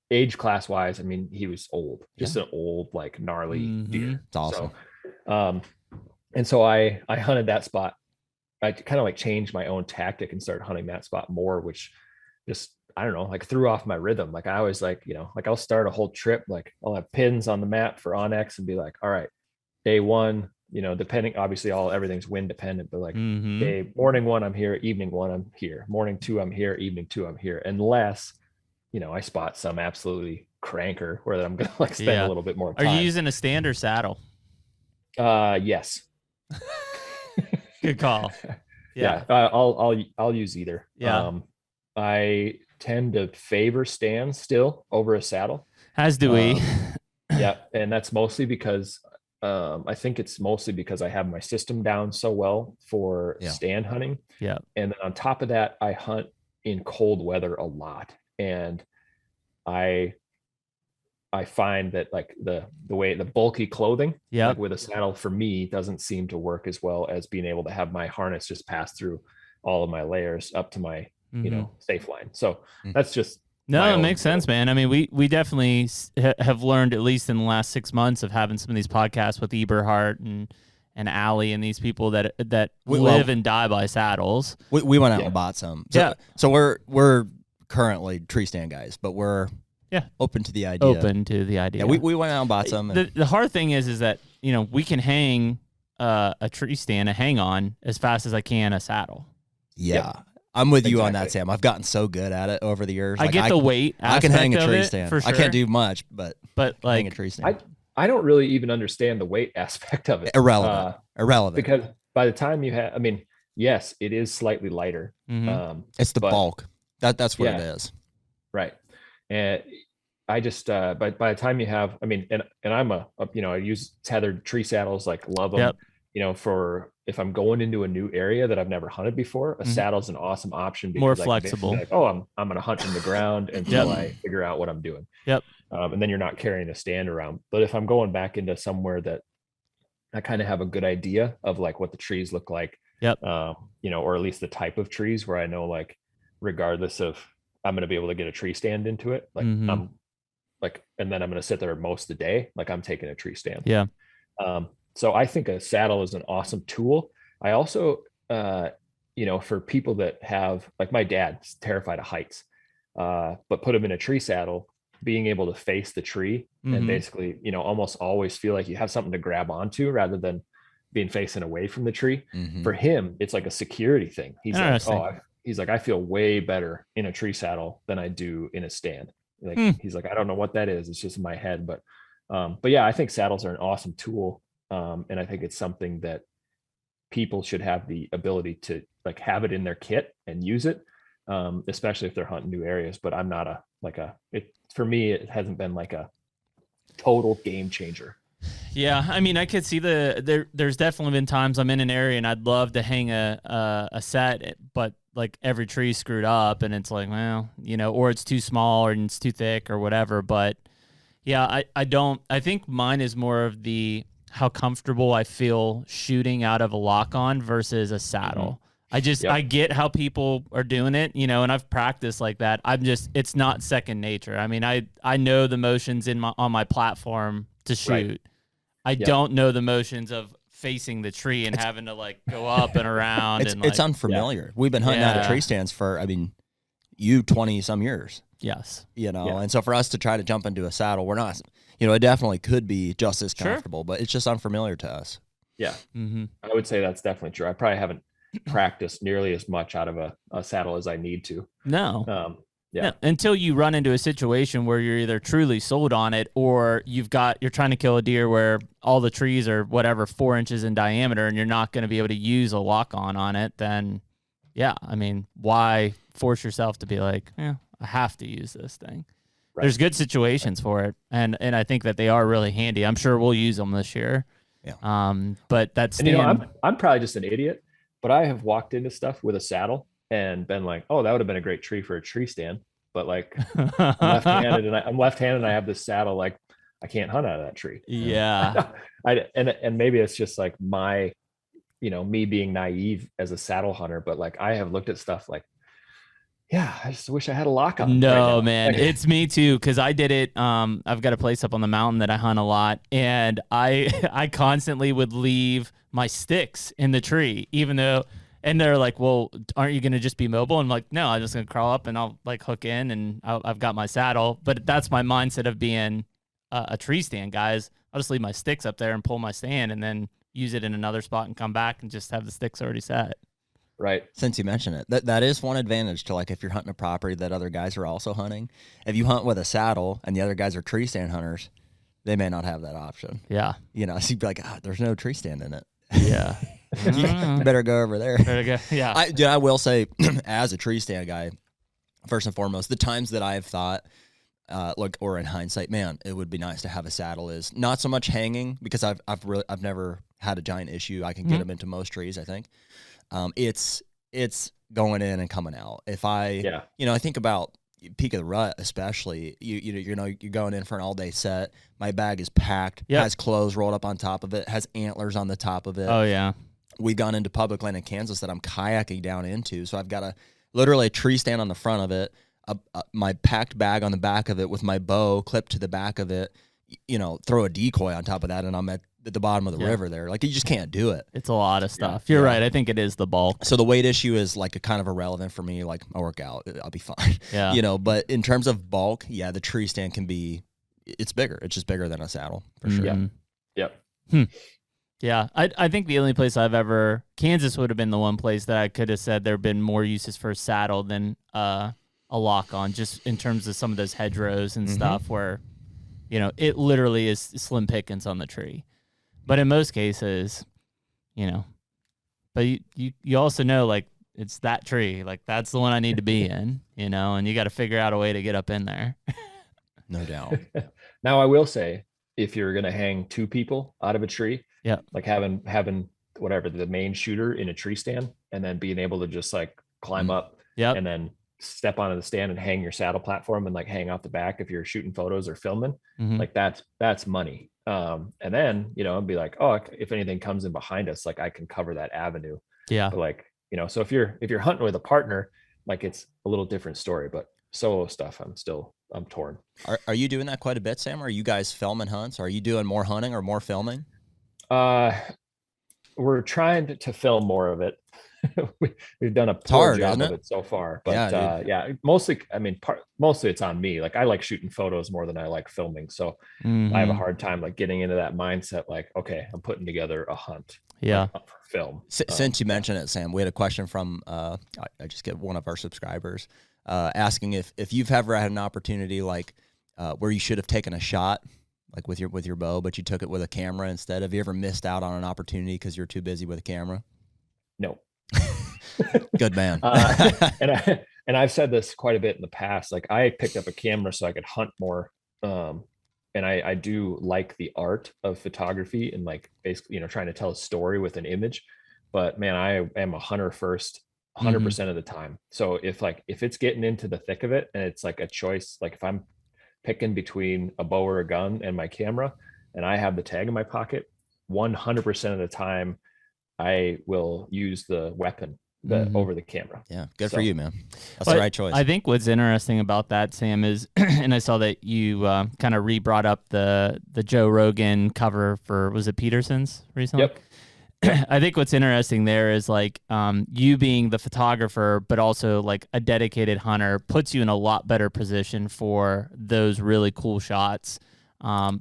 age class wise, I mean, he was old, just an old, like gnarly deer. It's awesome. So, and so I hunted that spot. I kind of like changed my own tactic and started hunting that spot more, which just, I don't know, like threw off my rhythm. Like I always like, like I'll start a whole trip, like I'll have pins on the map for Onyx and be like, all right, day one, depending, obviously everything's wind dependent, but like morning one, I'm here, evening one, I'm here, morning two, I'm here, evening two, I'm here. Unless, I spot some absolutely cranker where I'm going to like spend a little bit more time. Are you using a stand or saddle? Yes. Good call. Yeah. I'll use either. Yeah. I tend to favor stands still over a saddle. As do we. Yeah. And that's mostly because I think it's mostly because I have my system down so well for stand hunting. Yeah. And then on top of that, I hunt in cold weather a lot. And I find that like the way the bulky clothing like with a saddle for me doesn't seem to work as well as being able to have my harness just pass through all of my layers up to my, safe line. So that's just, no, it makes sense, man. I mean, we definitely have learned, at least in the last 6 months of having some of these podcasts with Eberhard and Allie and these people that live and die by saddles. We went out and bought some. So, so we're currently tree stand guys, but we're open to the idea. Yeah, we went out and bought some. The hard thing is that, we can hang a tree stand, a hang on as fast as I can a saddle. Yeah. I'm with you on that, Sam. I've gotten so good at it over the years. I get the weight I can hang a tree stand. For sure. I can't do much, but like hang a tree stand. I don't really even understand the weight aspect of it. Irrelevant. Because by the time you have, I mean, yes, it is slightly lighter. It's the bulk. That's what it is. Right. And I just, by the time you have, I mean, and I'm I use tethered tree saddles, like love them, for if I'm going into a new area that I've never hunted before, a saddle's an awesome option. Because more flexible. Like, oh, I'm going to hunt in the ground until I figure out what I'm doing. Yep. And then you're not carrying a stand around. But if I'm going back into somewhere that I kind of have a good idea of like what the trees look like, or at least the type of trees where I know, like, regardless of, I'm going to be able to get a tree stand into it. Like I'm like, and then I'm going to sit there most of the day. Like I'm taking a tree stand. Yeah. So I think a saddle is an awesome tool. I also, for people that have, like my dad's terrified of heights, but put him in a tree saddle, being able to face the tree and basically, almost always feel like you have something to grab onto rather than being facing away from the tree. For him, it's like a security thing. He's like, I feel way better in a tree saddle than I do in a stand. Like he's like, I don't know what that is. It's just in my head. But yeah, I think saddles are an awesome tool. And I think it's something that people should have the ability to like have it in their kit and use it, especially if they're hunting new areas. But I'm not for me, it hasn't been like a total game changer. Yeah, I mean, I could see there's definitely been times I'm in an area and I'd love to hang a set, but like every tree's screwed up and it's like, well, or it's too small or it's too thick or whatever. But yeah, I think mine is more of the how comfortable I feel shooting out of a lock on versus a saddle. I get how people are doing it, you know, and I've practiced like that. It's not second nature. I mean, I know the motions on my platform to shoot. Right. I don't know the motions of facing the tree and having to like go up and around. It's unfamiliar. We've been hunting out of tree stands for, 20 some years. Yes. You know, and so for us to try to jump into a saddle, we're not, it definitely could be just as comfortable, but it's just unfamiliar to us. Yeah. I would say that's definitely true. I probably haven't practiced nearly as much out of a saddle as I need to. No. Until you run into a situation where you're either truly sold on it or you're trying to kill a deer where all the trees are whatever 4 inches in diameter and you're not going to be able to use a lock on it, then why force yourself to be like, I have to use this thing. Right. There's good situations for it, and I think that they are really handy. I'm sure we'll use them this year. Yeah. But that's I'm probably just an idiot, but I have walked into stuff with a saddle and been like, oh, that would have been a great tree for a tree stand. But like I'm left-handed and I have this saddle, like I can't hunt out of that tree. Yeah. and maybe it's just like my, me being naive as a saddle hunter, but like I have looked at stuff like, I just wish I had a lock on. No, man, it's me too. Cause I did it. I've got a place up on the mountain that I hunt a lot, and I constantly would leave my sticks in the tree, even though, and they're like, well, aren't you going to just be mobile? And I'm like, no, I'm just going to crawl up and I'll like hook in and I've got my saddle. But that's my mindset of being a tree stand, guys. I'll just leave my sticks up there and pull my stand and then use it in another spot and come back and just have the sticks already set. Right. Since you mention it, that is one advantage to like if you're hunting a property that other guys are also hunting. If you hunt with a saddle and the other guys are tree stand hunters, they may not have that option. Yeah. So you'd be like, there's no tree stand in it. Yeah. You better go over there. Better go. Yeah. I will say, as a tree stand guy, first and foremost, the times that I've thought, or in hindsight, man, it would be nice to have a saddle is not so much hanging, because I've never had a giant issue. I can get them into most trees, I think. It's going in and coming out. If I think about peak of the rut, especially, you're going in for an all day set. My bag is packed, has clothes rolled up on top of it, has antlers on the top of it. Oh yeah. We've gone into public land in Kansas that I'm kayaking down into. So I've got literally a tree stand on the front of it, my packed bag on the back of it with my bow clipped to the back of it, throw a decoy on top of that, and I'm at the bottom of the river there. Like, you just can't do it. It's a lot of stuff. You're right. I think it is the bulk. So the weight issue is like a kind of irrelevant for me. Like, I work out, I'll be fine. Yeah. But in terms of bulk, the tree stand it's bigger. It's just bigger than a saddle for sure. Yeah. Yep. Yeah. I think the only place Kansas would have been the one place that I could have said there have been more uses for a saddle than a lock on, just in terms of some of those hedgerows and stuff where, it literally is slim pickings on the tree. But in most cases, but you also know, like, it's that tree, like that's the one I need to be in, and you got to figure out a way to get up in there. No doubt. Now I will say, if you're going to hang two people out of a tree, like having whatever, the main shooter in a tree stand, and then being able to just like climb up and then step onto the stand and hang your saddle platform and like hang out the back if you're shooting photos or filming, like that's money. And then, I'd be like, oh, if anything comes in behind us, like I can cover that avenue. Yeah. But like, so if you're hunting with a partner, like it's a little different story, but solo stuff, I'm torn. Are you doing that quite a bit, Sam? Are you guys filming hunts? Are you doing more hunting or more filming? We're trying to film more of it. We've done a poor job of it so far, but mostly, mostly it's on me. Like, I like shooting photos more than I like filming. So I have a hard time like getting into that mindset. Like, okay, I'm putting together a hunt. For film. Since you mentioned it, Sam, we had a question from, I just get one of our subscribers, asking if you've ever had an opportunity like where you should have taken a shot, like with your bow, but you took it with a camera instead. Have you ever missed out on an opportunity because you're too busy with a camera? No. Good man. And I've said this quite a bit in the past. Like, I picked up a camera so I could hunt more. And I do like the art of photography and like basically, trying to tell a story with an image. But man, I am a hunter first 100% of the time. So if it's getting into the thick of it and it's like a choice, like if I'm picking between a bow or a gun and my camera and I have the tag in my pocket, 100% of the time I will use the weapon over the camera. Yeah, good for you, man. That's the right choice. I think what's interesting about that, Sam, is, and I saw that you kind of brought up the Joe Rogan cover for, was it Peterson's recently? Yep. I think what's interesting there is like you being the photographer, but also like a dedicated hunter puts you in a lot better position for those really cool shots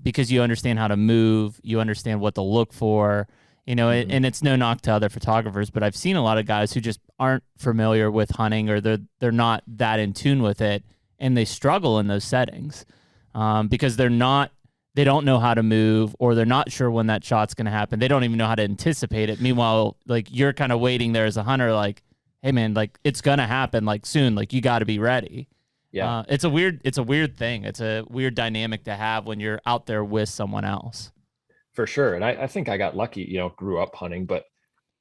because you understand how to move, you understand what to look for, you know, and it's no knock to other photographers, but I've seen a lot of guys who just aren't familiar with hunting or they're not that in tune with it, and they struggle in those settings because they don't know how to move, or they're not sure when that shot's going to happen. They don't even know how to anticipate it. Meanwhile, like you're kind of waiting there as a hunter, like, hey man, like it's going to happen like soon. Like you got to be ready. Yeah. It's a weird thing. It's a weird dynamic to have when you're out there with someone else. For sure. And I think I got lucky, you know, grew up hunting, but,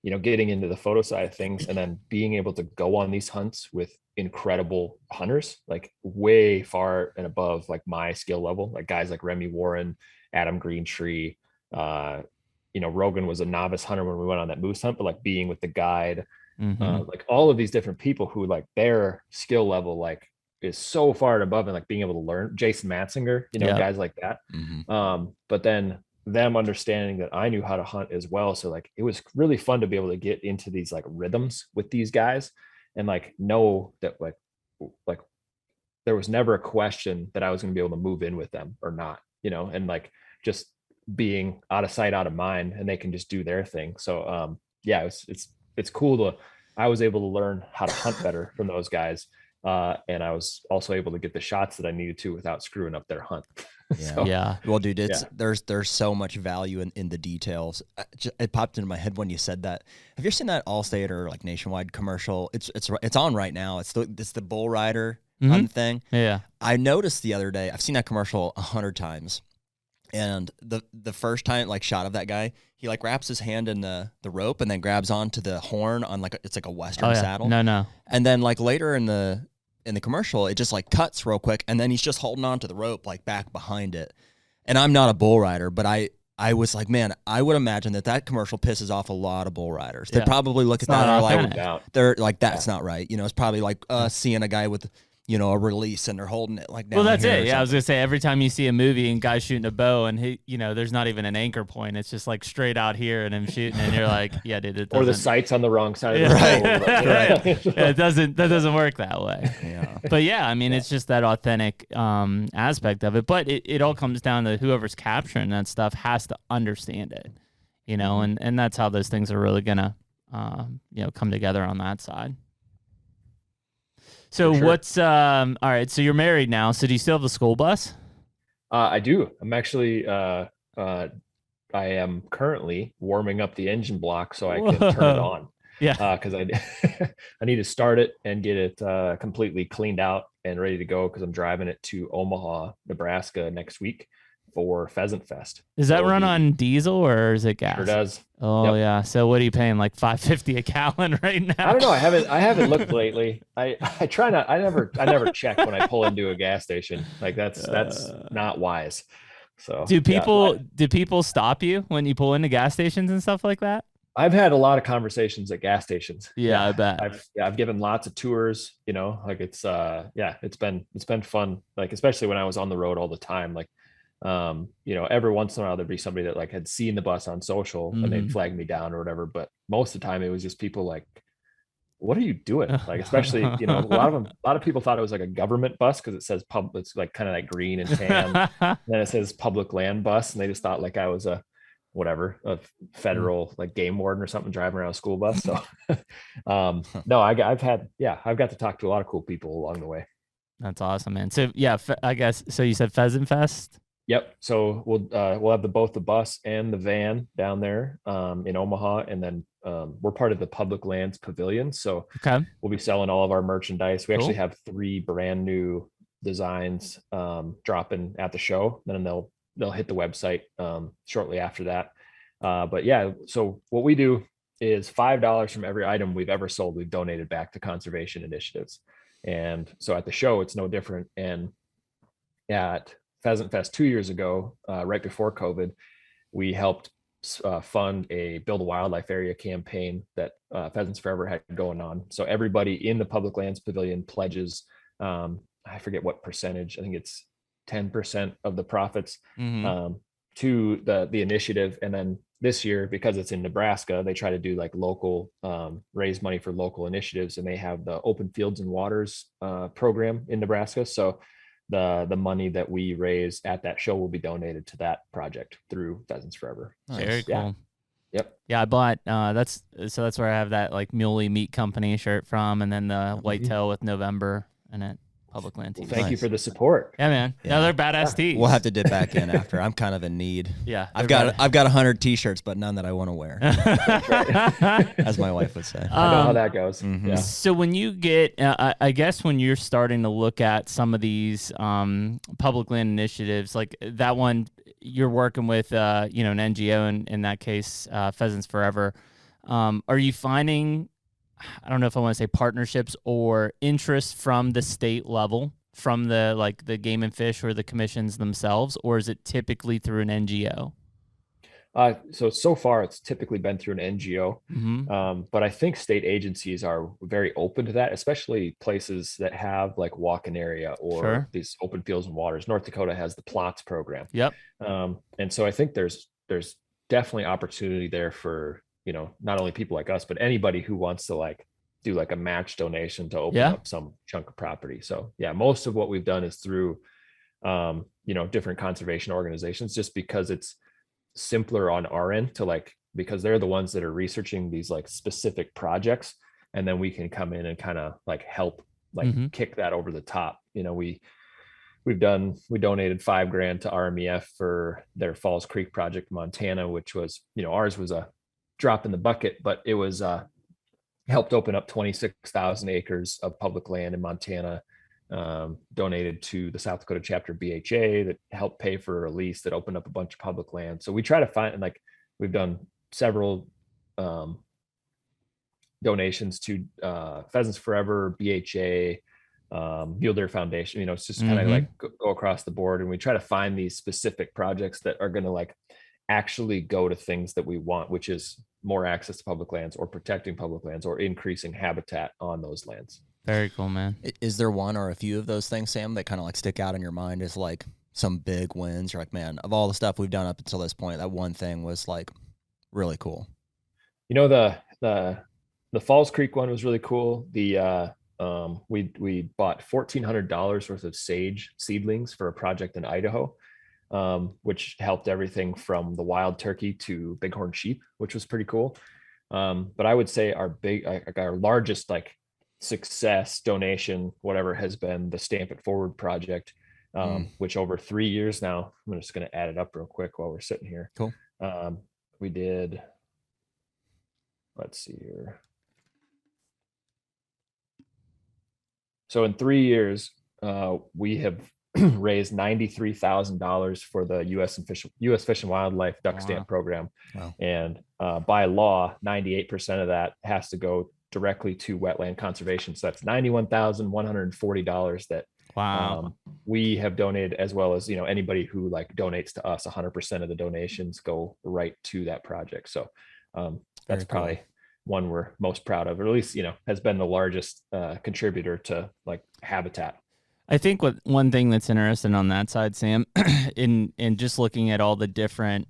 you know, getting into the photo side of things and then being able to go on these hunts with incredible hunters, like way far and above like my skill level, like guys like Remy Warren, Adam Greentree, you know, Rogan was a novice hunter when we went on that moose hunt, but like being with the guide, like all of these different people who like their skill level, like is so far and above and like being able to learn. Jason Matzinger, you know, guys like that. But then them understanding that I knew how to hunt as well. So like, it was really fun to be able to get into these like rhythms with these guys and like know that like there was never a question that I was going to be able to move in with them or not, you know, and like just being out of sight, out of mind, and they can just do their thing. So yeah, it's cool I was able to learn how to hunt better from those guys. And I was also able to get the shots that I needed to without screwing up their hunt. Yeah. Well, dude, there's so much value in the details. It popped into my head when you said that. Have you ever seen that Allstate or like Nationwide commercial? It's on right now. It's the bull rider hunt thing. Yeah. I noticed the other day, I've seen that commercial 100 times. And the first time like shot of that guy, he like wraps his hand in the rope and then grabs onto the horn on like it's like a Western saddle. No. And then like later in the commercial, it just like cuts real quick, and then he's just holding on to the rope like back behind it. And I'm not a bull rider, but I was like, man, I would imagine that commercial pisses off a lot of bull riders. They probably look at that and they're like, that's not right. You know, it's probably like seeing a guy with, you know, a release and they're holding it like down. Well, that's it. Yeah, I was gonna say every time you see a movie and guys shooting a bow and he, you know, there's not even an anchor point. It's just like straight out here and him shooting, and you're like, yeah, dude, it doesn't. Or the sight's on the wrong side of the road. Right. Yeah, that doesn't work that way. Yeah. But yeah, I mean, it's just that authentic aspect of it. But it all comes down to whoever's capturing that stuff has to understand it, you know, and that's how those things are really gonna, you know, come together on that side. So what's all right? So you're married now. So do you still have the school bus? I do. I'm actually I am currently warming up the engine block so I can turn it on. Yeah. Because I need to start it and get it completely cleaned out and ready to go because I'm driving it to Omaha, Nebraska next week for Pheasant Fest. Does that run on diesel or is it gas? Sure does. Oh yeah. So what are you paying? Like $5.50 a gallon right now? I don't know. I haven't looked lately. I try not. I never check when I pull into a gas station. Like that's not wise. So do people stop you when you pull into gas stations and stuff like that? I've had a lot of conversations at gas stations. Yeah, I bet. I've given lots of tours, you know, like it's been fun. Like, especially when I was on the road all the time, like, you know, every once in a while there'd be somebody that like had seen the bus on social and they'd flag me down or whatever. But most of the time it was just people like, what are you doing? Like, especially, you know, a lot of people thought it was like a government bus because it says it's like kind of like green and tan. And then it says public land bus. And they just thought like I was a federal like game warden or something driving around a school bus. So no, I've got to talk to a lot of cool people along the way. That's awesome, man. So yeah, I guess, so you said Pheasant Fest? Yep. So we'll have both the bus and the van down there in Omaha, and then we're part of the Public Lands Pavilion. So we'll be selling all of our merchandise. We actually have 3 brand new designs dropping at the show. Then they'll hit the website shortly after that. But yeah, so what we do is $5 from every item we've ever sold, we've donated back to conservation initiatives. And so at the show, it's no different. And at Pheasant Fest 2 years ago, right before COVID, we helped fund a Build a Wildlife Area campaign that Pheasants Forever had going on. So everybody in the public lands pavilion pledges, I forget what percentage, I think it's 10% of the profits to the initiative. And then this year, because it's in Nebraska, they try to do like local, raise money for local initiatives, and they have the Open Fields and Waters program in Nebraska. So the money that we raise at that show will be donated to that project through Pheasants Forever. Very cool. Yep. Yeah, I bought that's where I have that like Muley Meat Company shirt from, and then the whitetail with November in it. Public land tees. Well, thank you for the support. Yeah, man. Yeah, they're badass tees. We'll have to dip back in after. I'm kind of in need. Yeah, I've got 100 t-shirts, but none that I want to wear. As my wife would say. I know how that goes. Yeah. So when you get, I guess when you're starting to look at some of these public land initiatives, like that one you're working with, an NGO in that case, Pheasants Forever. Are you finding, I don't know if I want to say partnerships or interest from the state level, from the Game and Fish or the commissions themselves, or is it typically through an NGO? So far it's typically been through an NGO, but I think state agencies are very open to that, especially places that have like walk-in area or these open fields and waters. North Dakota has the plots program. Yep. And so I think there's definitely opportunity there for, not only people like us, but anybody who wants to like do like a match donation to open up some chunk of property. So yeah, most of what we've done is through, different conservation organizations, just because it's simpler on our end to because they're the ones that are researching these like specific projects. And then we can come in and kind of like help kick that over the top. We donated $5,000 to RMEF for their Falls Creek project in Montana, which was, ours was a drop in the bucket, but it was helped open up 26,000 acres of public land in Montana, donated to the South Dakota chapter BHA that helped pay for a lease that opened up a bunch of public land. So we try to find, we've done several donations to Pheasants Forever, BHA, Mule Deer Foundation. It's just kind of go across the board, and we try to find these specific projects that are going to actually go to things that we want, which is more access to public lands or protecting public lands or increasing habitat on those lands. Very cool, man. Is there one or a few of those things, Sam, that kind of stick out in your mind as some big wins? You're like, man, of all the stuff we've done up until this point, that one thing was really cool. The Falls Creek one was really cool. The we bought $1,400 worth of sage seedlings for a project in Idaho, which helped everything from the wild turkey to bighorn sheep, which was pretty cool. But I would say our largest success donation, whatever, has been the Stamp It Forward project, which over 3 years now, I'm just going to add it up real quick while we're sitting here. Cool. We did, let's see here. So in 3 years, we have raised $93,000 for the U.S. Fish and Wildlife Duck Stamp program. Wow. And by law, 98% of that has to go directly to wetland conservation. So that's $91,140 that we have donated, as well as anybody who donates to us. 100% of the donations go right to that project. So that's probably one we're most proud of, or at least has been the largest contributor to habitat. I think one thing that's interesting on that side, Sam, in just looking at all the different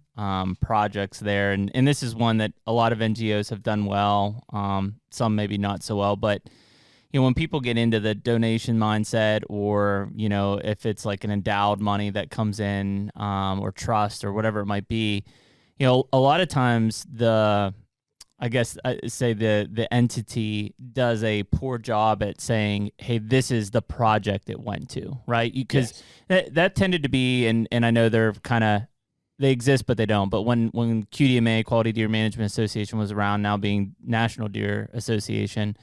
projects there, and this is one that a lot of NGOs have done well, some maybe not so well, but when people get into the donation mindset, or if it's an endowed money that comes in, or trust or whatever it might be, a lot of times the entity does a poor job at saying, hey, this is the project it went to, right? Because that tended to be, and I know they exist, but they don't. But when QDMA, Quality Deer Management Association, was around, now being National Deer Association,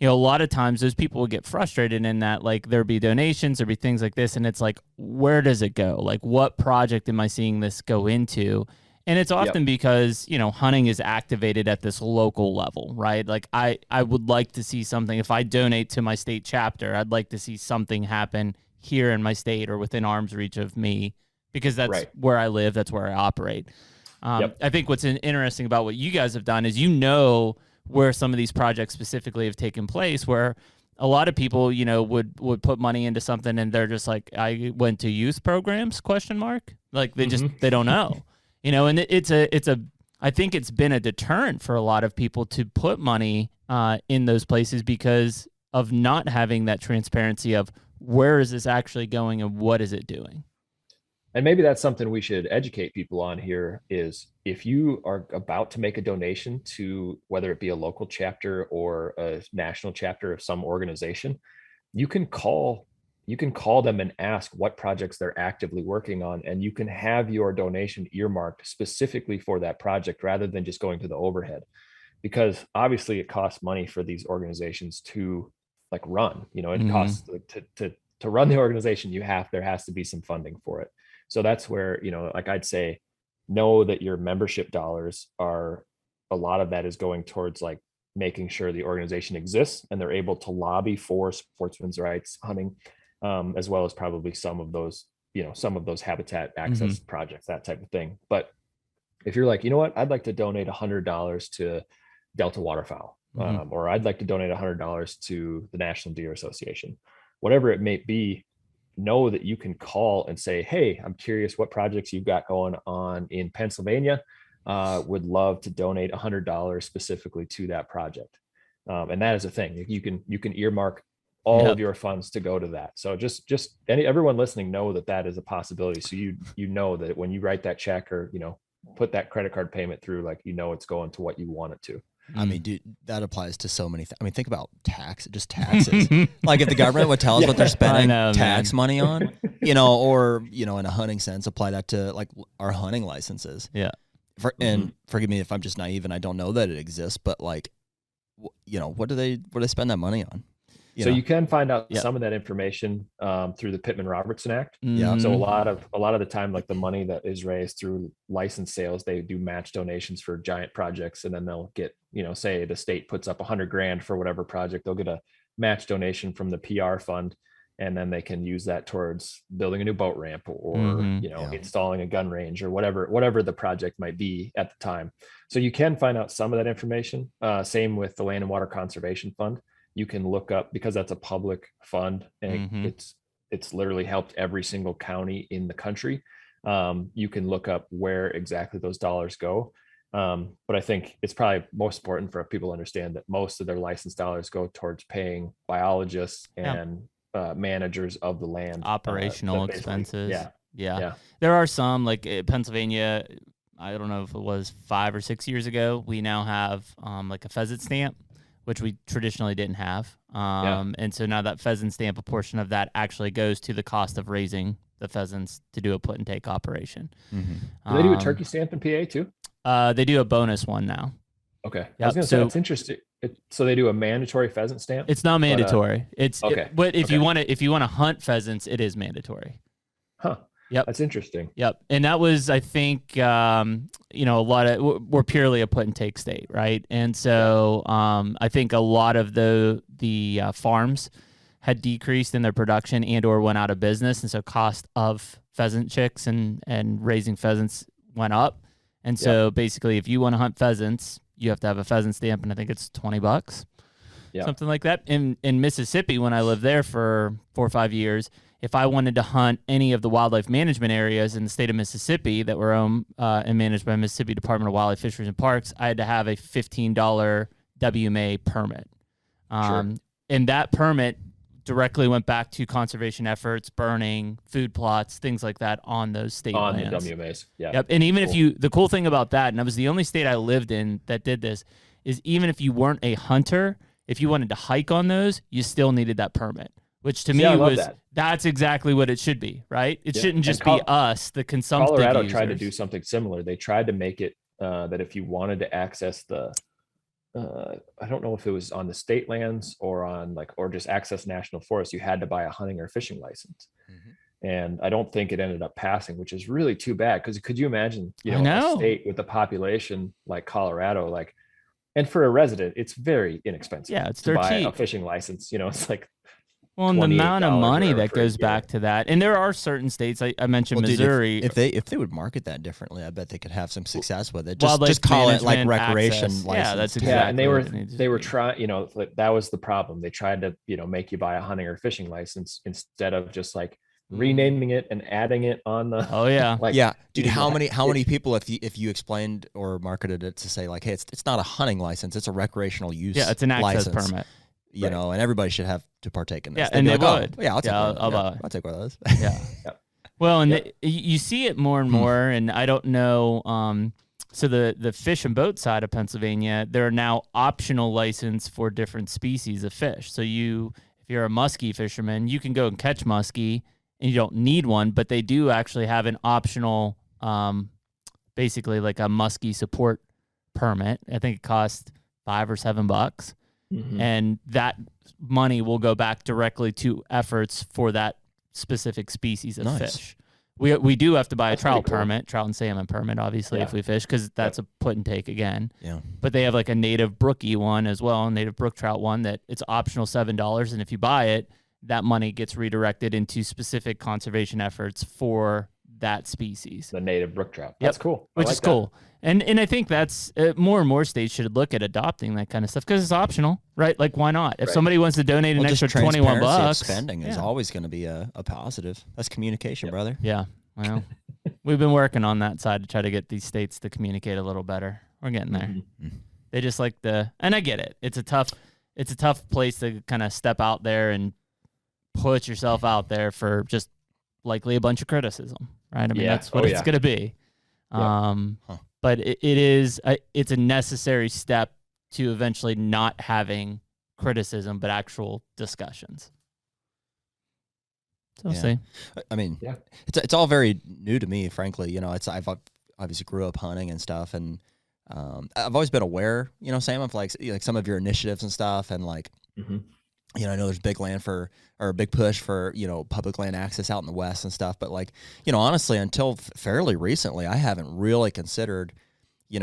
a lot of times those people would get frustrated in that, there'd be donations, there'd be things like this, and it's where does it go? What project am I seeing this go into? And it's often because, hunting is activated at this local level, right? I would like to see something. If I donate to my state chapter, I'd like to see something happen here in my state or within arm's reach of me, because that's where I live. That's where I operate. I think what's interesting about what you guys have done is, where some of these projects specifically have taken place, where a lot of people, would put money into something and they're just like, I went to youth programs, ? Like they don't know, and I think it's been a deterrent for a lot of people to put money in those places because of not having that transparency of where is this actually going and what is it doing. And maybe that's something we should educate people on here is, if you are about to make a donation to, whether it be a local chapter or a national chapter of some organization, you can call them and ask what projects they're actively working on, and you can have your donation earmarked specifically for that project rather than just going to the overhead, because obviously it costs money for these organizations to run. It costs to run the organization. There has to be some funding for it. So that's where, I'd say, know that your membership dollars a lot of that is going towards making sure the organization exists and they're able to lobby for sportsmen's rights, hunting, as well as probably some of those habitat access projects, that type of thing. But if you're like, you know what, I'd like to donate $100 to Delta Waterfowl, or I'd like to donate $100 to the National Deer Association, whatever it may be, know that you can call and say, hey, I'm curious what projects you've got going on in Pennsylvania. Would love to donate $100 specifically to that project. And that is a thing. You can earmark all of your funds to go to that. So just everyone listening, know that is a possibility. So you know that when you write that check or, put that credit card payment through, it's going to what you want it to. I mean, dude, that applies to so many things. I mean, think about taxes. If the government would tell us what they're spending tax money on, or, in a hunting sense, apply that to our hunting licenses. Yeah. And forgive me if I'm just naive and I don't know that it exists, but what do they spend that money on? You can find out some of that information through the Pittman-Robertson Act. Yeah. So a lot of the time, the money that is raised through license sales, they do match donations for giant projects, and then they'll get, say the state puts up $100,000 for whatever project, they'll get a match donation from the PR fund, and then they can use that towards building a new boat ramp or installing a gun range or whatever the project might be at the time. So you can find out some of that information. Same with the Land and Water Conservation Fund. You can look up, because that's a public fund and it's literally helped every single county in the country. You can look up where exactly those dollars go. But I think it's probably most important for people to understand that most of their license dollars go towards paying biologists and managers of the land. Operational expenses. Yeah. There are some, Pennsylvania, I don't know if it was 5 or 6 years ago, we now have a pheasant stamp, which we traditionally didn't have. And so now that pheasant stamp, a portion of that actually goes to the cost of raising the pheasants to do a put and take operation. Do they do a turkey stamp in PA too? They do a bonus one now. Okay. Yep. I was going to say, that's interesting. So they do a mandatory pheasant stamp? It's not mandatory. But if you want to hunt pheasants, it is mandatory. Huh. Yep. That's interesting. Yep. And that was, I think, a lot of, we're purely a put and take state, right? And so I think a lot of the farms had decreased in their production and or went out of business. And so cost of pheasant chicks and raising pheasants went up. And so basically, if you want to hunt pheasants, you have to have a pheasant stamp, and I think it's $20, something like that. In Mississippi, when I lived there for 4 or 5 years, if I wanted to hunt any of the wildlife management areas in the state of Mississippi that were owned and managed by Mississippi Department of Wildlife, Fisheries, and Parks, I had to have a $15 WMA permit. And that permit directly went back to conservation efforts, burning, food plots, things like that on those state lands. On the WMAs, Yep. And even if the cool thing about that, and that was the only state I lived in that did this, is even if you weren't a hunter, if you wanted to hike on those, you still needed that permit. Which to me that's exactly what it should be, right? It shouldn't just be us, the consumptive Colorado users. tried to do something similar. They tried to make it that if you wanted to access the, I don't know if it was on the state lands or on or just access national forests, you had to buy a hunting or fishing license. And I don't think it ended up passing, which is really too bad. Because could you imagine, a state with a population like Colorado, and for a resident, it's very inexpensive. Yeah, it's to dirt buy cheap. a fishing license. It's Well, and the amount of money that goes back to that, and there are certain states I mentioned Missouri. Dude, if they would market that differently, I bet they could have some success with it. Just call it like recreation license. Yeah, that's exactly. And they were trying. You know, that was the problem. They tried to make you buy a hunting or fishing license instead of just like renaming it and adding it on the. Oh yeah, dude. How many people if you explained or marketed it to say like, hey, it's not a hunting license, it's a recreational use. Yeah, it's an access permit. You know, and everybody should have to partake in this. Yeah, and they would. I'll take one of those. Yeah. Well, and you see it more and more, and I don't know. So the fish and boat side of Pennsylvania, there are now optional license for different species of fish. So if you're a muskie fisherman, you can go and catch muskie, and you don't need one, but they do actually have an optional, basically like a muskie support permit. I think it costs $5 or $7. And that money will go back directly to efforts for that specific species of fish. We do have to buy a trout permit, trout and salmon permit, obviously, if we fish, because that's a put and take again. Yeah. But they have like a native brookie one as well, native brook trout one that it's optional $7. And if you buy it, that money gets redirected into specific conservation efforts for that species. The native brook trout. That's cool. Which is cool. And I think that's more and more states should look at adopting that kind of stuff because it's optional, right? Like, why not? If somebody wants to donate an extra $21, spending is always going to be a positive. That's communication, brother. Yeah. Well, we've been working on that side to try to get these states to communicate a little better. We're getting there. They just like and I get it. It's a tough place to kind of step out there and put yourself out there for just likely a bunch of criticism, right? I mean, that's what it's going to be. But it's a necessary step to eventually not having criticism, but actual discussions. So we'll see. I mean, it's all very new to me, frankly. You know, I've obviously grew up hunting and stuff, and I've always been aware, Sam, of like some of your initiatives and stuff, and like, I know there's big big push for, public land access out in the West and stuff. But like, honestly, until fairly recently, I haven't really considered,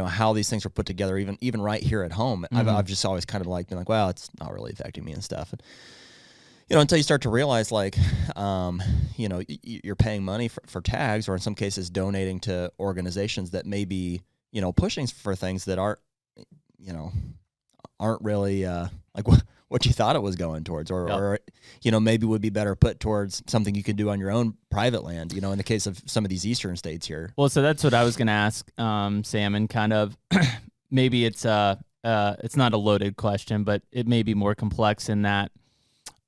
how these things are put together, even right here at home. I've just always kind of like been like, well, it's not really affecting me and stuff. And, until you start to realize like, you're paying money for tags, or in some cases donating to organizations that may be, pushing for things that aren't really like what you thought it was going towards, or maybe would be better put towards something you could do on your own private land, in the case of some of these eastern states here. Well, so that's what I was going to ask, Sam, and kind of maybe it's not a loaded question, but it may be more complex in that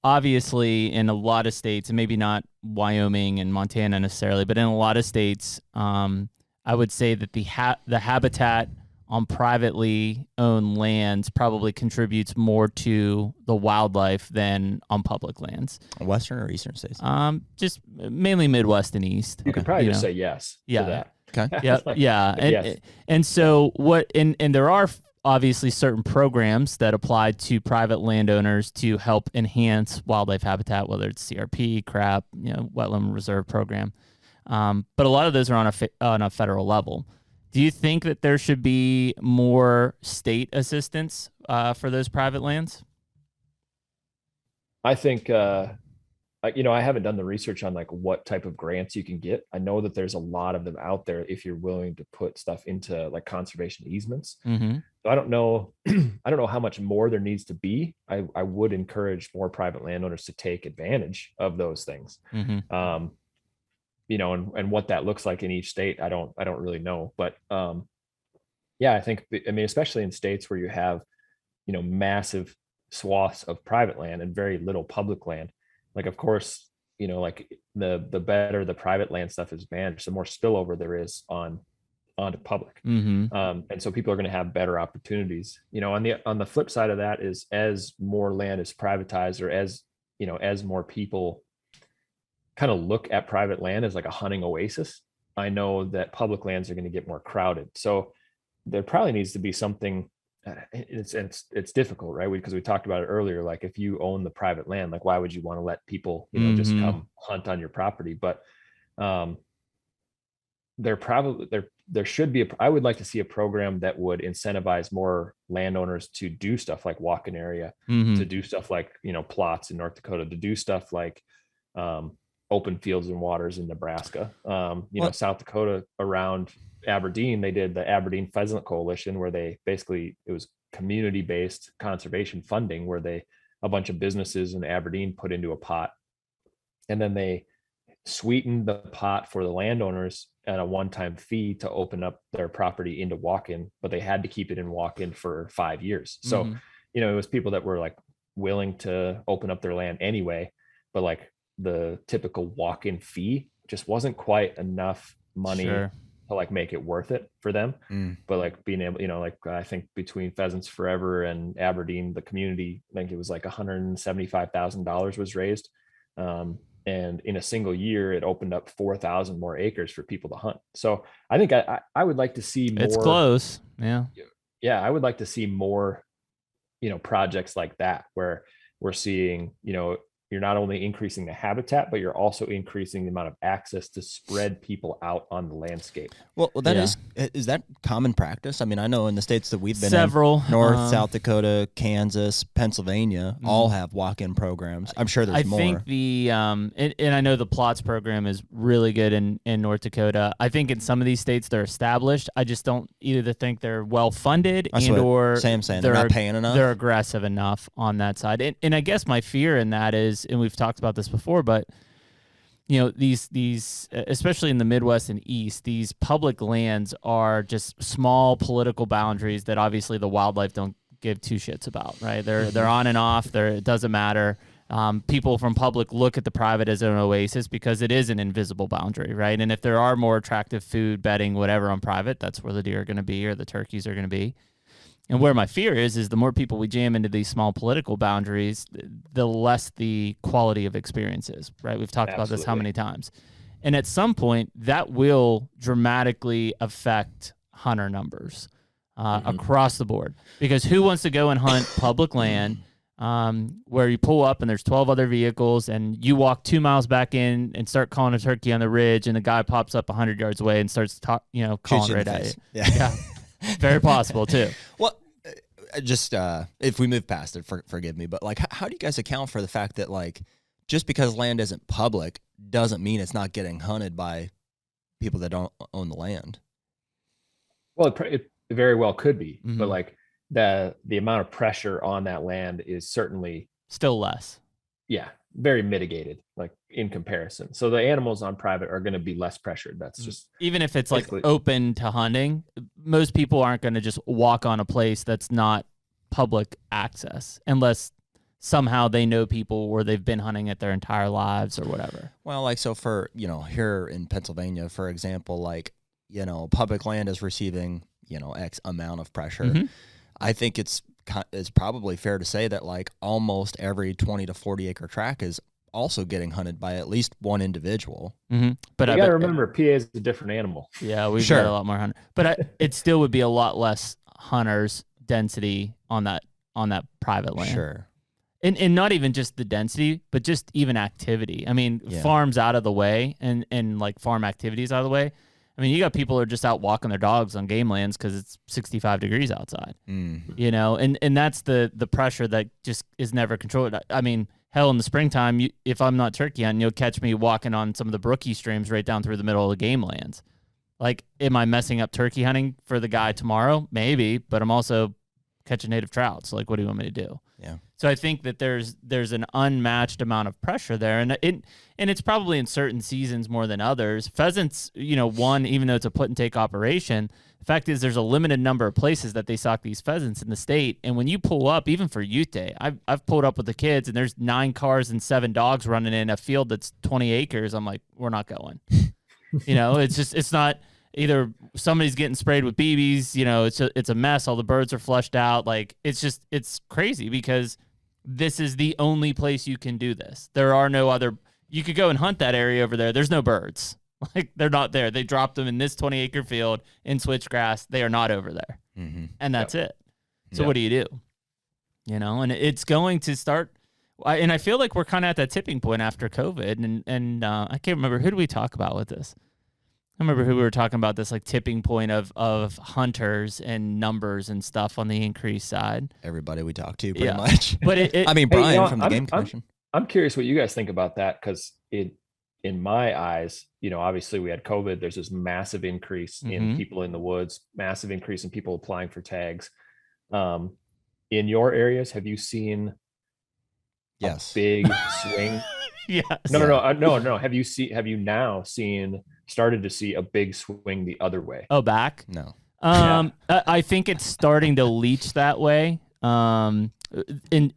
obviously in a lot of states, and maybe not Wyoming and Montana necessarily, but in a lot of states, I would say that the habitat on privately owned lands probably contributes more to the wildlife than on public lands. Western or eastern states? Just mainly Midwest and East. You could probably just say yes to that. Okay. Yeah. Yes. And so and there are obviously certain programs that apply to private landowners to help enhance wildlife habitat, whether it's CRP, CRAP, wetland reserve program. But a lot of those are on a federal level. Do you think that there should be more state assistance for those private lands? I think, I haven't done the research on like what type of grants you can get. I know that there's a lot of them out there if you're willing to put stuff into like conservation easements. So I don't know how much more there needs to be. I would encourage more private landowners to take advantage of those things. And what that looks like in each state, I don't really know. But I think, especially in states where you have, massive swaths of private land and very little public land, like, of course, like the better the private land stuff is managed, the more spillover there is onto public. And so people are going to have better opportunities. On the flip side of that is, as more land is privatized, or as more people kind of look at private land as like a hunting oasis, I know that public lands are going to get more crowded. So there probably needs to be something. It's difficult, right? Because we talked about it earlier. Like, if you own the private land, like, why would you want to let people, just come hunt on your property? But there should be I would like to see a program that would incentivize more landowners to do stuff like walk-in area, to do stuff like, plots in North Dakota, to do stuff like open fields and waters in Nebraska. South Dakota around Aberdeen, they did the Aberdeen Pheasant Coalition, where it was community-based conservation funding, where a bunch of businesses in Aberdeen put into a pot, and then they sweetened the pot for the landowners at a one-time fee to open up their property into walk-in, but they had to keep it in walk-in for 5 years. So, it was people that were like willing to open up their land anyway, but like the typical walk-in fee just wasn't quite enough money to like make it worth it for them. But like being able, I think between Pheasants Forever and Aberdeen, the community, I think it was like $175,000 was raised. And in a single year, it opened up 4,000 more acres for people to hunt. So I think I would like to see more. It's close. Yeah. Yeah. I would like to see more, projects like that, where we're seeing, you're not only increasing the habitat, but you're also increasing the amount of access to spread people out on the landscape. Well, that is that common practice? I mean, I know in the states that we've been several in, North, South Dakota, Kansas, Pennsylvania, all have walk-in programs. I'm sure there's more. I think and I know the plots program is really good in North Dakota. I think in some of these states they're established. I just don't either think they're well funded or Sam's saying they're not paying enough. They're aggressive enough on that side. And I guess my fear in that is, and we've talked about this before, but these especially in the Midwest and East, these public lands are just small political boundaries that obviously the wildlife don't give two shits about, right? They're on and off. It doesn't matter. People from public look at the private as an oasis because it is an invisible boundary, right? And if there are more attractive food, bedding, whatever on private, that's where the deer are going to be or the turkeys are going to be. And where my fear is the more people we jam into these small political boundaries, the less the quality of experience is, right? We've talked about this how many times. And at some point, that will dramatically affect hunter numbers across the board. Because who wants to go and hunt public land where you pull up and there's 12 other vehicles and you walk 2 miles back in and start calling a turkey on the ridge and the guy pops up 100 yards away and starts calling right at you. Yeah. Very possible too. Well, just if we move past it, forgive me, but like, how do you guys account for the fact that like just because land isn't public doesn't mean it's not getting hunted by people that don't own the land? Well, it very well could be, but like the amount of pressure on that land is certainly still less. Yeah, very mitigated, like in comparison. So the animals on private are going to be less pressured. That's just even if it's like open to hunting, most people aren't going to just walk on a place that's not public access unless somehow they know people or they've been hunting it their entire lives or whatever. Well, like so for, here in Pennsylvania, for example, like, public land is receiving, X amount of pressure. I think it's probably fair to say that like almost every 20 to 40 acre tract is also getting hunted by at least one individual. But you got to remember, PA is a different animal. Yeah, we've got a lot more hunters, but it still would be a lot less hunters density on that private land. Sure. And not even just the density, but just even activity. I mean, farms out of the way and like farm activities out of the way. I mean, you got people who are just out walking their dogs on game lands because it's 65 degrees outside, and that's the pressure that just is never controlled. I mean, hell, in the springtime, if I'm not turkey hunting, you'll catch me walking on some of the brookie streams right down through the middle of the game lands. Like, am I messing up turkey hunting for the guy tomorrow? Maybe, but I'm also catching native trout. So, like, what do you want me to do? Yeah. So I think that there's an unmatched amount of pressure there, and it's probably in certain seasons more than others. Pheasants, even though it's a put and take operation, the fact is there's a limited number of places that they stock these pheasants in the state. And when you pull up, even for youth day, I've pulled up with the kids, and there's 9 cars and 7 dogs running in a field that's 20 acres. I'm like, we're not going. It's not. Either somebody's getting sprayed with BBs, it's a mess. All the birds are flushed out. Like, it's crazy because this is the only place you can do this. There are no other. You could go and hunt that area over there. There's no birds. Like, they're not there. They dropped them in this 20-acre field in switchgrass. They are not over there. And that's it. So what do you do? And it's going to start. And I feel like we're kind of at that tipping point after COVID. And I can't remember, who do we talk about with this? remember who we were talking about this like tipping point of hunters and numbers and stuff on the increase side. Everybody we talked to pretty much. But Brian from the game commission. I'm curious what you guys think about that, because in my eyes, obviously we had COVID. There's this massive increase in people in the woods, massive increase in people applying for tags. In your areas, have you seen a big swing? Yes. No. Have you now started to see a big swing the other way? Oh, back? No. I think it's starting to leach that way.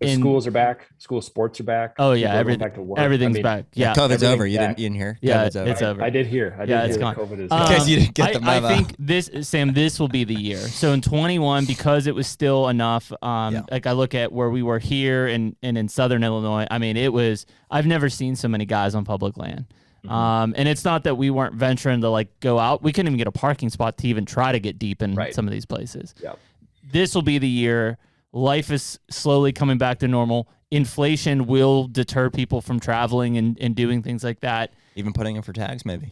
Schools are back. School sports are back. Oh yeah, everything's back. Yeah, COVID's over. You didn't hear? Yeah, it's over. I did hear. It's gone. COVID is. In case you didn't get the memo. I think this will be the year. So in 21, because it was still enough. Like I look at where we were here and in Southern Illinois. I mean, I've never seen so many guys on public land. And it's not that we weren't venturing to like go out. We couldn't even get a parking spot to even try to get deep in some of these places. Yep. This will be the year. Life is slowly coming back to normal. Inflation will deter people from traveling and doing things like that. Even putting in for tags, maybe.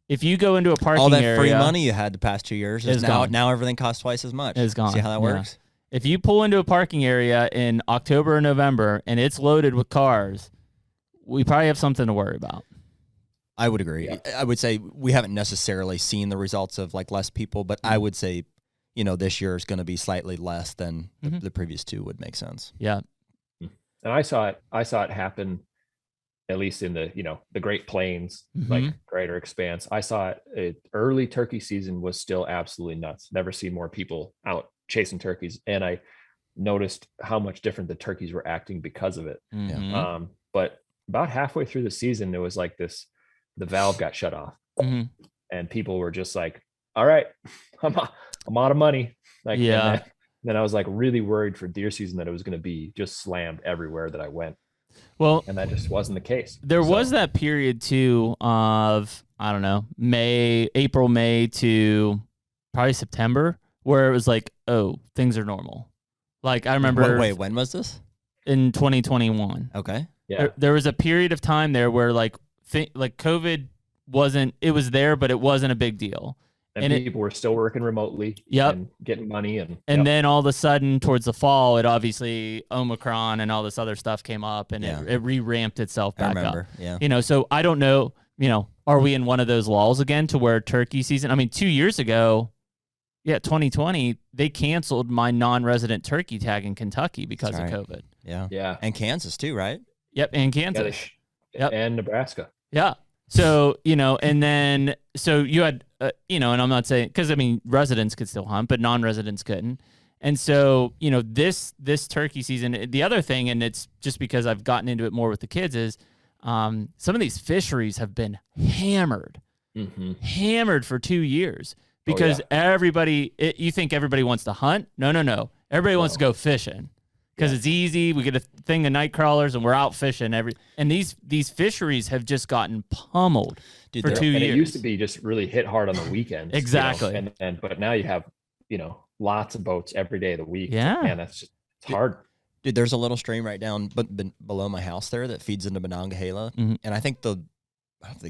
If you go into a parking area, all that free money you had the past 2 years is gone. Now everything costs twice as much. It's gone. See how that works? If you pull into a parking area in October or November and it's loaded with cars, we probably have something to worry about. I would agree. Yeah. I would say we haven't necessarily seen the results of like less people, but I would say, this year is going to be slightly less than the previous two would make sense. Yeah. And I saw it happen, at least in the, the Great Plains, like greater expanse. I saw it early turkey season was still absolutely nuts. Never seen more people out chasing turkeys. And I noticed how much different the turkeys were acting because of it. But about halfway through the season, there was like the valve got shut off and people were just like, all right, I'm out of money. Like, and then I was like really worried for deer season that it was going to be just slammed everywhere that I went. Well, and that just wasn't the case. There was that period too of, I don't know, April, May to probably September, where it was like, oh, things are normal. Like I remember. Wait, when was this? In 2021. Okay. Yeah. There was a period of time there where like COVID it was there, but it wasn't a big deal. And people were still working remotely and getting money. And then all of a sudden towards the fall, it obviously Omicron and all this other stuff came up and it re-ramped itself back up. Yeah. So I don't know, are we in one of those lulls again to where turkey season, 2 years ago, 2020, they canceled my non-resident turkey tag in Kentucky because of COVID. Yeah. Yeah. And Kansas too, right? Yep. And Kansas. And Nebraska. Yeah. So, and then, so you had, and I'm not saying, because residents could still hunt, but non-residents couldn't. And so, this turkey season, the other thing, and it's just because I've gotten into it more with the kids, is some of these fisheries have been hammered for 2 years because you think everybody wants to hunt? No. Everybody wants to go fishing. Because it's easy, we get a thing of night crawlers, and we're out fishing and these fisheries have just gotten pummeled for 2 years. It used to be just really hit hard on the weekends, exactly. But now you have lots of boats every day of the week. Yeah, man, it's hard. Dude, there's a little stream right down below my house there that feeds into Monongahela, and I think the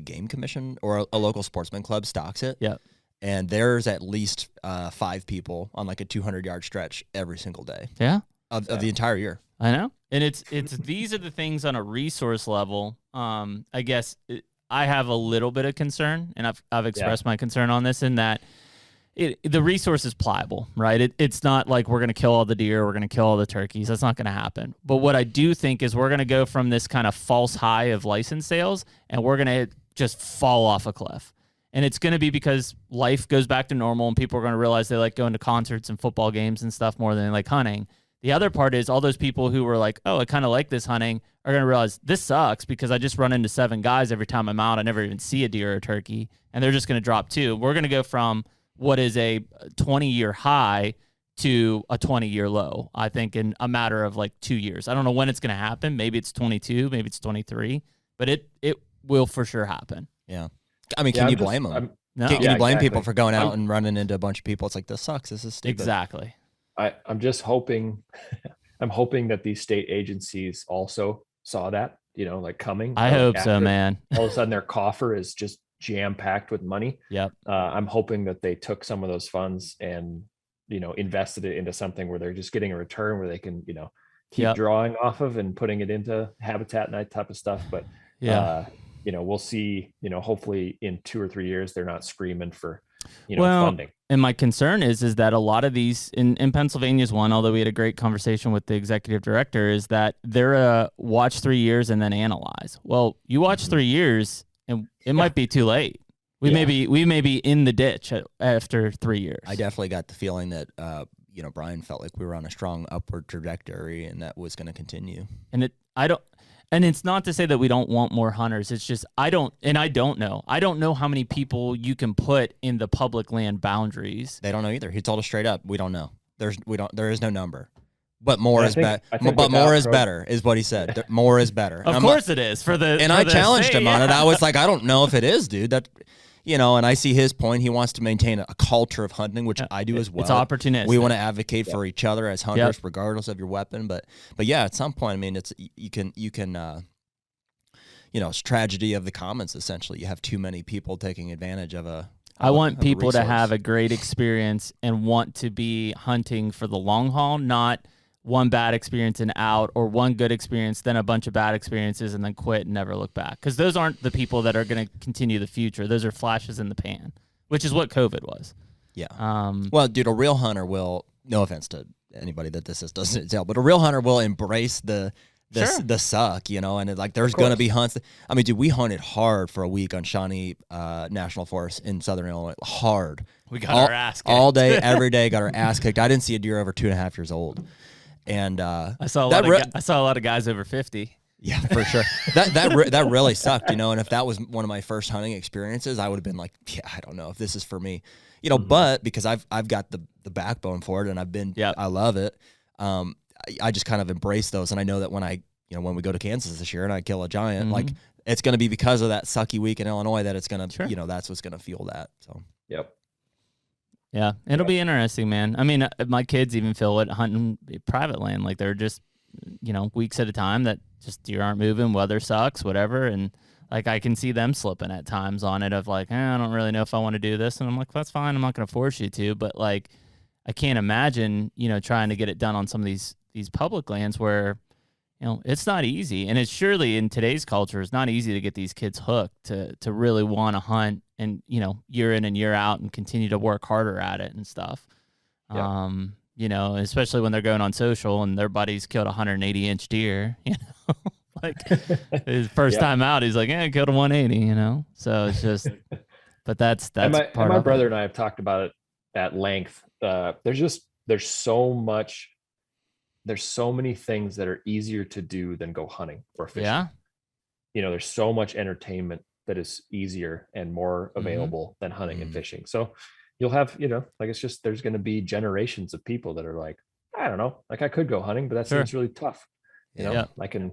game commission or a local sportsman club stocks it. Yeah. And there's at least 5 people on like a 200-yard stretch every single day. Yeah. Of the entire year. I know. And it's these are the things on a resource level. I guess I have a little bit of concern, and I've expressed my concern on this in that the resource is pliable, right? It's not like we're going to kill all the deer, we're going to kill all the turkeys. That's not going to happen. But what I do think is we're going to go from this kind of false high of license sales, and we're going to just fall off a cliff. And it's going to be because life goes back to normal, and people are going to realize they like going to concerts and football games and stuff more than they like hunting. The other part is all those people who were like, oh, I kind of like this hunting, are going to realize this sucks because I just run into 7 guys every time I'm out. I never even see a deer or a turkey, and they're just going to drop too. We're going to go from what is a 20-year high to a 20-year low, I think, in a matter of like 2 years. I don't know when it's going to happen. Maybe it's 22, maybe it's 23, but it will for sure happen. Yeah. Can you blame them? No. Can you blame people for going out and running into a bunch of people? It's like, this sucks. This is stupid. Exactly. I'm just hoping, I'm hoping that these state agencies also saw that, like coming. I hope so, man. All of a sudden their coffer is just jam packed with money. Yep. I'm hoping that they took some of those funds and, invested it into something where they're just getting a return where they can, keep drawing off of and putting it into habitat and that type of stuff. But, we'll see, hopefully in 2 or 3 years, they're not screaming for, funding. And my concern is that a lot of these in Pennsylvania's one, although we had a great conversation with the executive director, is that they're watch 3 years and then analyze. Well, you watch 3 years and it might be too late. We may be in the ditch after 3 years. I definitely got the feeling that Brian felt like we were on a strong upward trajectory and that was going to continue. And it's not to say that we don't want more hunters. It's just I don't know. I don't know how many people you can put in the public land boundaries. They don't know either. He told us straight up, we don't know. There is no number. But more is better. But more is better is what he said. More is better. Of course it is I challenged him on it. I was like, I don't know if it is, dude. That and I see his point. He wants to maintain a culture of hunting, which I do as well. It's opportunistic. We want to advocate for each other as hunters, regardless of your weapon. But yeah, at some point, I mean, it's tragedy of the commons. Essentially, you have too many people taking advantage of a. I want people to have a great experience and want to be hunting for the long haul, not one bad experience and out, or one good experience, then a bunch of bad experiences, and then quit and never look back. Because those aren't the people that are going to continue the future. Those are flashes in the pan, which is what COVID was. Yeah. Well, dude, a real hunter will, no offense to anybody that this doesn't tell, but a real hunter will embrace the suck, and there's going to be hunts. I mean, dude, we hunted hard for a week on Shawnee National Forest in Southern Illinois. Hard. We got our ass kicked. All day, every day, got our ass kicked. I didn't see a deer over 2.5 years old. And I saw a lot of guys over 50. Yeah, for sure. That really sucked, And if that was one of my first hunting experiences, I would have been like, yeah, I don't know if this is for me, But because I've got the backbone for it, and I love it. I just kind of embrace those, and I know that when we go to Kansas this year and I kill a giant, like it's going to be because of that sucky week in Illinois that it's going to, that's what's going to fuel that. So. Yep. Yeah, it'll be interesting, man. I mean, my kids even feel it hunting private land. Like they're just, weeks at a time that just deer aren't moving, weather sucks, whatever. And like I can see them slipping at times on it of like, I don't really know if I want to do this. And I'm like, that's fine. I'm not going to force you to. But like, I can't imagine, trying to get it done on some of these public lands where, it's not easy. And it's surely in today's culture, it's not easy to get these kids hooked to really want to hunt and, year in and year out and continue to work harder at it and stuff. Yeah. Especially when they're going on social and their buddies killed a 180-inch deer, like his first time out, he's like, I killed a 180, So it's just, but that's and part my of brother it. and I have talked about it at length. There's so many things that are easier to do than go hunting or fishing. Yeah. There's so much entertainment that is easier and more available than hunting and fishing. So you'll have, it's just, there's going to be generations of people that are like, I don't know, like I could go hunting, but that seems really tough. I can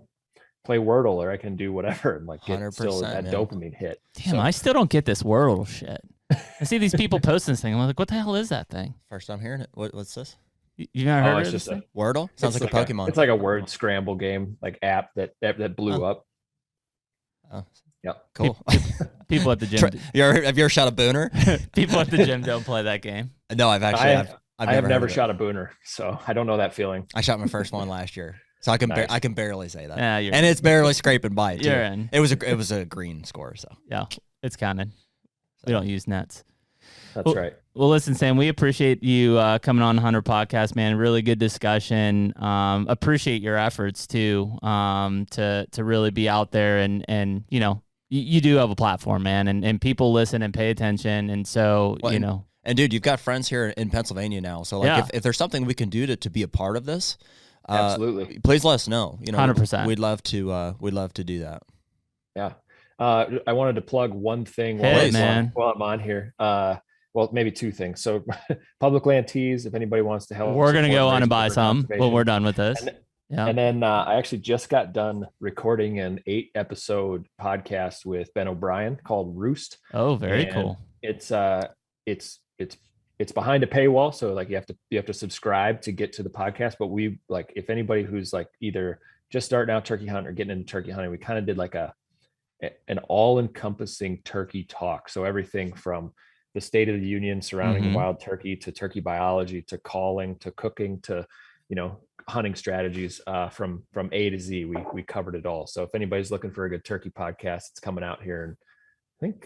play Wordle or I can do whatever and like get still that dopamine hit. Damn, I still don't get this Wordle shit. I see these people posting this thing. I'm like, what the hell is that thing? First time hearing it. What's this? You never heard of this thing? Wordle? Sounds like a Pokemon. It's like a word scramble game, like app that blew up. Oh, yeah, cool. People at the gym. Have you ever shot a booner? People at the gym don't play that game. No, I've never shot a booner, so I don't know that feeling. I shot my first one last year, so I can nice. I can barely say that. Yeah, and it's barely scraping by it. You're in. It was a green score, so yeah, it's counted. We don't use nets. That's right. Well, listen, Sam, we appreciate you coming on the HUNTR podcast, man. Really good discussion. Appreciate your efforts too, to really be out there and you do have a platform, man, and people listen and pay attention. And so, and dude, you've got friends here in Pennsylvania now. So like if there's something we can do to be a part of this, absolutely, please let us know. 100%. We'd love to do that. Yeah. I wanted to plug one thing while I'm on here. Well, maybe two things. So public land teas, if anybody wants to help. We're going to go on and buy some when we're done with this. And then I actually just got done recording an 8-episode podcast with Ben O'Brien called Roost. Oh, very cool. It's behind a paywall. So like you have to subscribe to get to the podcast. But we if anybody who's like either just starting out turkey hunting or getting into turkey hunting, we kind of did like an all-encompassing turkey talk. So everything from the State of the Union surrounding wild turkey to turkey biology to calling to cooking to, hunting strategies, from A to Z. We covered it all. So if anybody's looking for a good turkey podcast, it's coming out here, and I think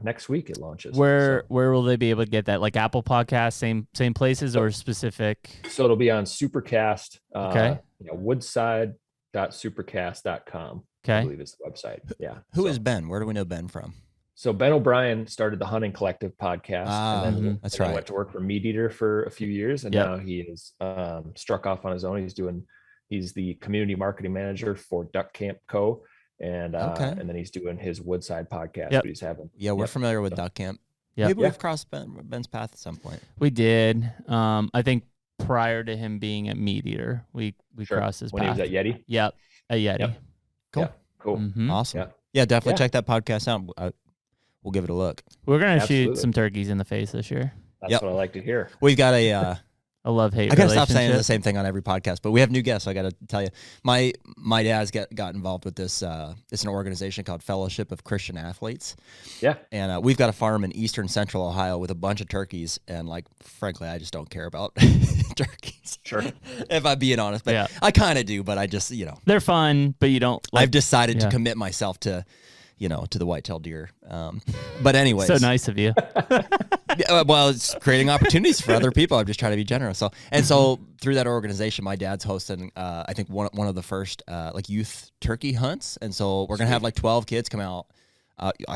next week it launches. Where will they be able to get that? Like Apple Podcasts, same places, or specific? So it'll be on Supercast. Okay. Woodside.supercast.com. Okay. I believe is the website. Yeah. Who is Ben? Where do we know Ben from? So Ben O'Brien started the Hunting Collective podcast, and then, that's and right. went to work for Meat Eater for a few years, and now he is struck off on his own. He's the community marketing manager for Duck Camp Co. And and then he's doing his Woodside podcast that he's having. Yeah, we're familiar with Duck Camp. Maybe we've crossed Ben's path at some point. We did. I think prior to him being at Meat Eater, we crossed his path. When he was at Yeti? Yep, at Yeti. Yep. Cool. Yeah, cool. Awesome. Yeah, definitely check that podcast out. We'll give it a look. We're going to shoot some turkeys in the face this year. That's what I like to hear. We've got a love-hate I got to stop saying the same thing on every podcast, but we have new guests, so I got to tell you. My dad's got involved with this. It's an organization called Fellowship of Christian Athletes. Yeah. And we've got a farm in eastern central Ohio with a bunch of turkeys, and frankly, I just don't care about turkeys. Sure. If I'm being honest, but I kind of do, but I just, They're fun, but you don't. I've decided to commit myself to the white-tailed deer. But anyways. So nice of you. Well, it's creating opportunities for other people. I'm just trying to be generous. So through that organization, my dad's hosting, I think one of the first youth turkey hunts. And so we're going to have 12 kids come out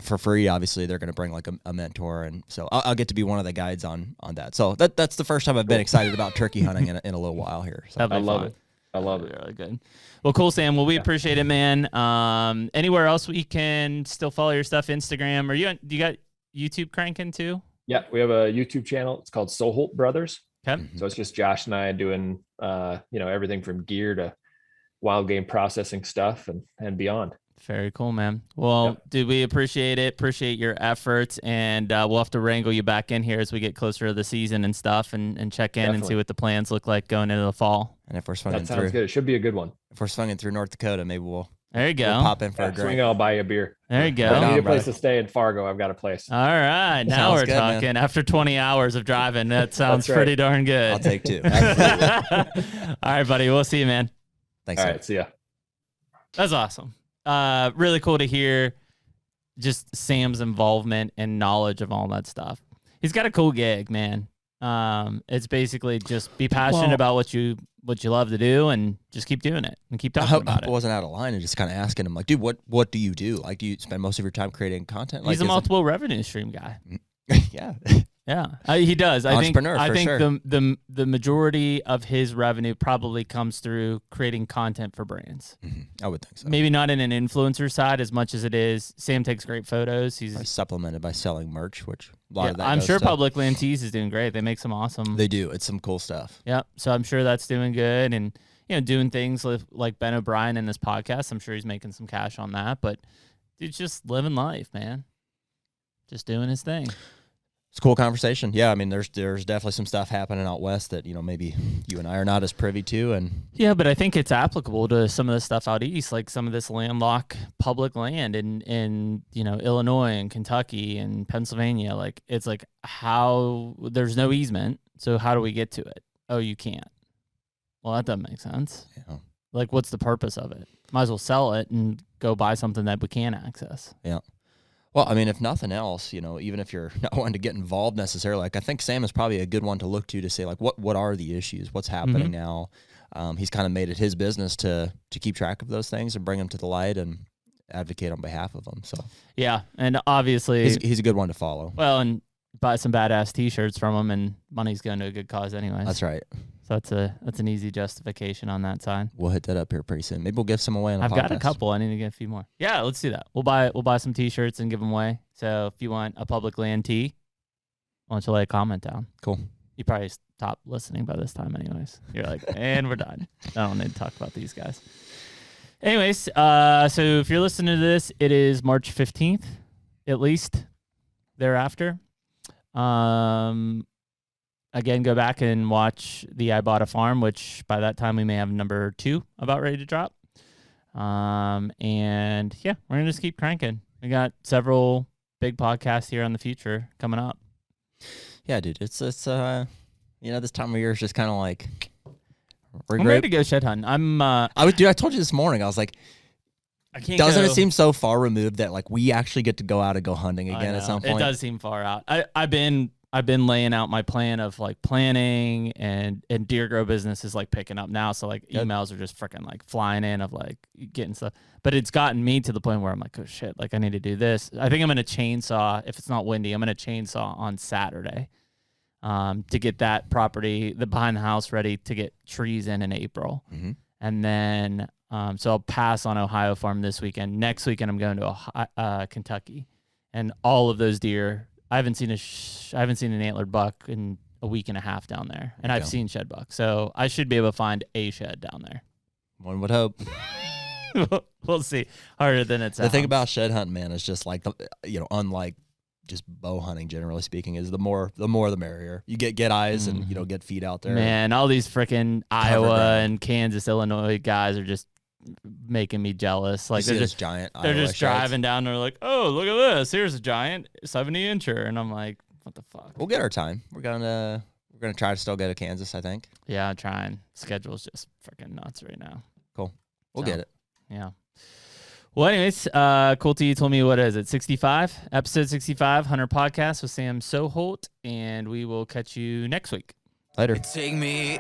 for free. Obviously, they're going to bring a mentor. And so I'll get to be one of the guides on that. So that's the first time I've been excited about turkey hunting in a little while here. So I love it. I love it. Really good. Well, cool, Sam. Well, we appreciate it, man. Anywhere else we can still follow your stuff? Instagram, or you got YouTube cranking too? Yeah, we have a YouTube channel. It's called Soholt Brothers. Okay. So it's just Josh and I doing, everything from gear to wild game processing stuff and beyond. Very cool, man. Well, dude, we appreciate it. Appreciate your efforts, and we'll have to wrangle you back in here as we get closer to the season and stuff, and check in and see what the plans look like going into the fall. And if we're swinging that sounds good. It should be a good one. If we're swinging through North Dakota, maybe we'll pop in for a drink. Swing, I'll buy you a beer. There you go. I need a place to stay in Fargo. I've got a place. All right, now we're talking. Man. After 20 hours of driving, that sounds pretty darn good. I'll take two. Absolutely. All right, buddy. We'll see you, man. Thanks. All right, see ya. That's awesome. Really cool to hear just Sam's involvement and knowledge of all that stuff. He's got a cool gig, man. It's basically just be passionate about what you love to do and just keep doing it and keep talking about it. I wasn't out of line and just kind of asking him, dude, what do you do? Do you spend most of your time creating content? He's a multiple revenue stream guy. Yeah. Yeah, he does. Entrepreneur, I think sure. the majority of his revenue probably comes through creating content for brands. Mm-hmm. I would think so. Maybe not in an influencer side as much as it is. Sam takes great photos. He's supplemented by selling merch, which a lot of that I'm sure to, Public Land Tees is doing great. They make some awesome. They do. It's some cool stuff. Yep. So I'm sure that's doing good, and doing things like Ben O'Brien in this podcast. I'm sure he's making some cash on that. But dude's just living life, man. Just doing his thing. It's a cool conversation. Yeah, I mean, there's definitely some stuff happening out west that maybe you and I are not as privy to, and yeah, but I think it's applicable to some of the stuff out east, like some of this landlocked public land in Illinois and Kentucky and Pennsylvania. Like it's like how there's no easement, so how do we get to it? Oh, you can't. Well, that doesn't make sense. Yeah. Like, what's the purpose of it? Might as well sell it and go buy something that we can access. Yeah. Well, I mean, if nothing else, even if you're not wanting to get involved necessarily, I think Sam is probably a good one to look to say, what are the issues? What's happening now? He's kind of made it his business to keep track of those things and bring them to the light and advocate on behalf of them. So yeah, and obviously he's a good one to follow. Well, and buy some badass T-shirts from him, and money's going to a good cause anyways. That's right. So that's an easy justification on that side. We'll hit that up here pretty soon. Maybe we'll give some away on the podcast. I've got a couple. I need to get a few more. Yeah, let's do that. We'll buy some T-shirts and give them away. So if you want a Public Land tee, why don't you lay a comment down? Cool. You probably stopped listening by this time anyways. You're like, and we're done. I don't need to talk about these guys. Anyways, so if you're listening to this, it is March 15th, at least thereafter. Again, go back and watch the I Bought a Farm, which by that time we may have number 2 about ready to drop. And yeah, we're gonna just keep cranking. We got several big podcasts here on the future coming up. Yeah, dude, it's this time of year is just kind of like I'm ready to go shed hunting. I told you this morning. I was like, I can't. Doesn't it seem so far removed that like we actually get to go out and go hunting again at some point? It does seem far out. I've been laying out my plan of like planning and Deer Grow business is like picking up now. So like emails are just freaking like flying in of like getting stuff. But it's gotten me to the point where I'm like, oh shit, like I need to do this. I think I'm gonna chainsaw if it's not windy. I'm gonna chainsaw on Saturday, to get that property behind the house ready to get trees in April, and then. So I'll pass on Ohio Farm this weekend. Next weekend I'm going to Kentucky, and all of those deer. I haven't seen an antlered buck in a week and a half down there, and I've seen shed buck. So I should be able to find a shed down there. One would hope. We'll see. Harder than it's. The thing about shed hunting, man, is just like unlike just bow hunting, generally speaking, is the more the merrier. You get eyes and get feet out there. Man, all these freaking Iowa and Kansas, Illinois guys are just making me jealous. Like they're just giant. They're Iowa just driving down. They're like, oh, look at this. Here's a giant 70-incher, and I'm like, what the fuck? We'll get our time. We're gonna try to still go to Kansas, I think. Yeah, I'm trying. Schedule's just freaking nuts right now. Cool. We'll get it. Yeah. Well, anyways, Colty, you told me, what is it, 65? Episode 65, Hunter Podcast with Sam Soholt, and we will catch you next week. Later. Take me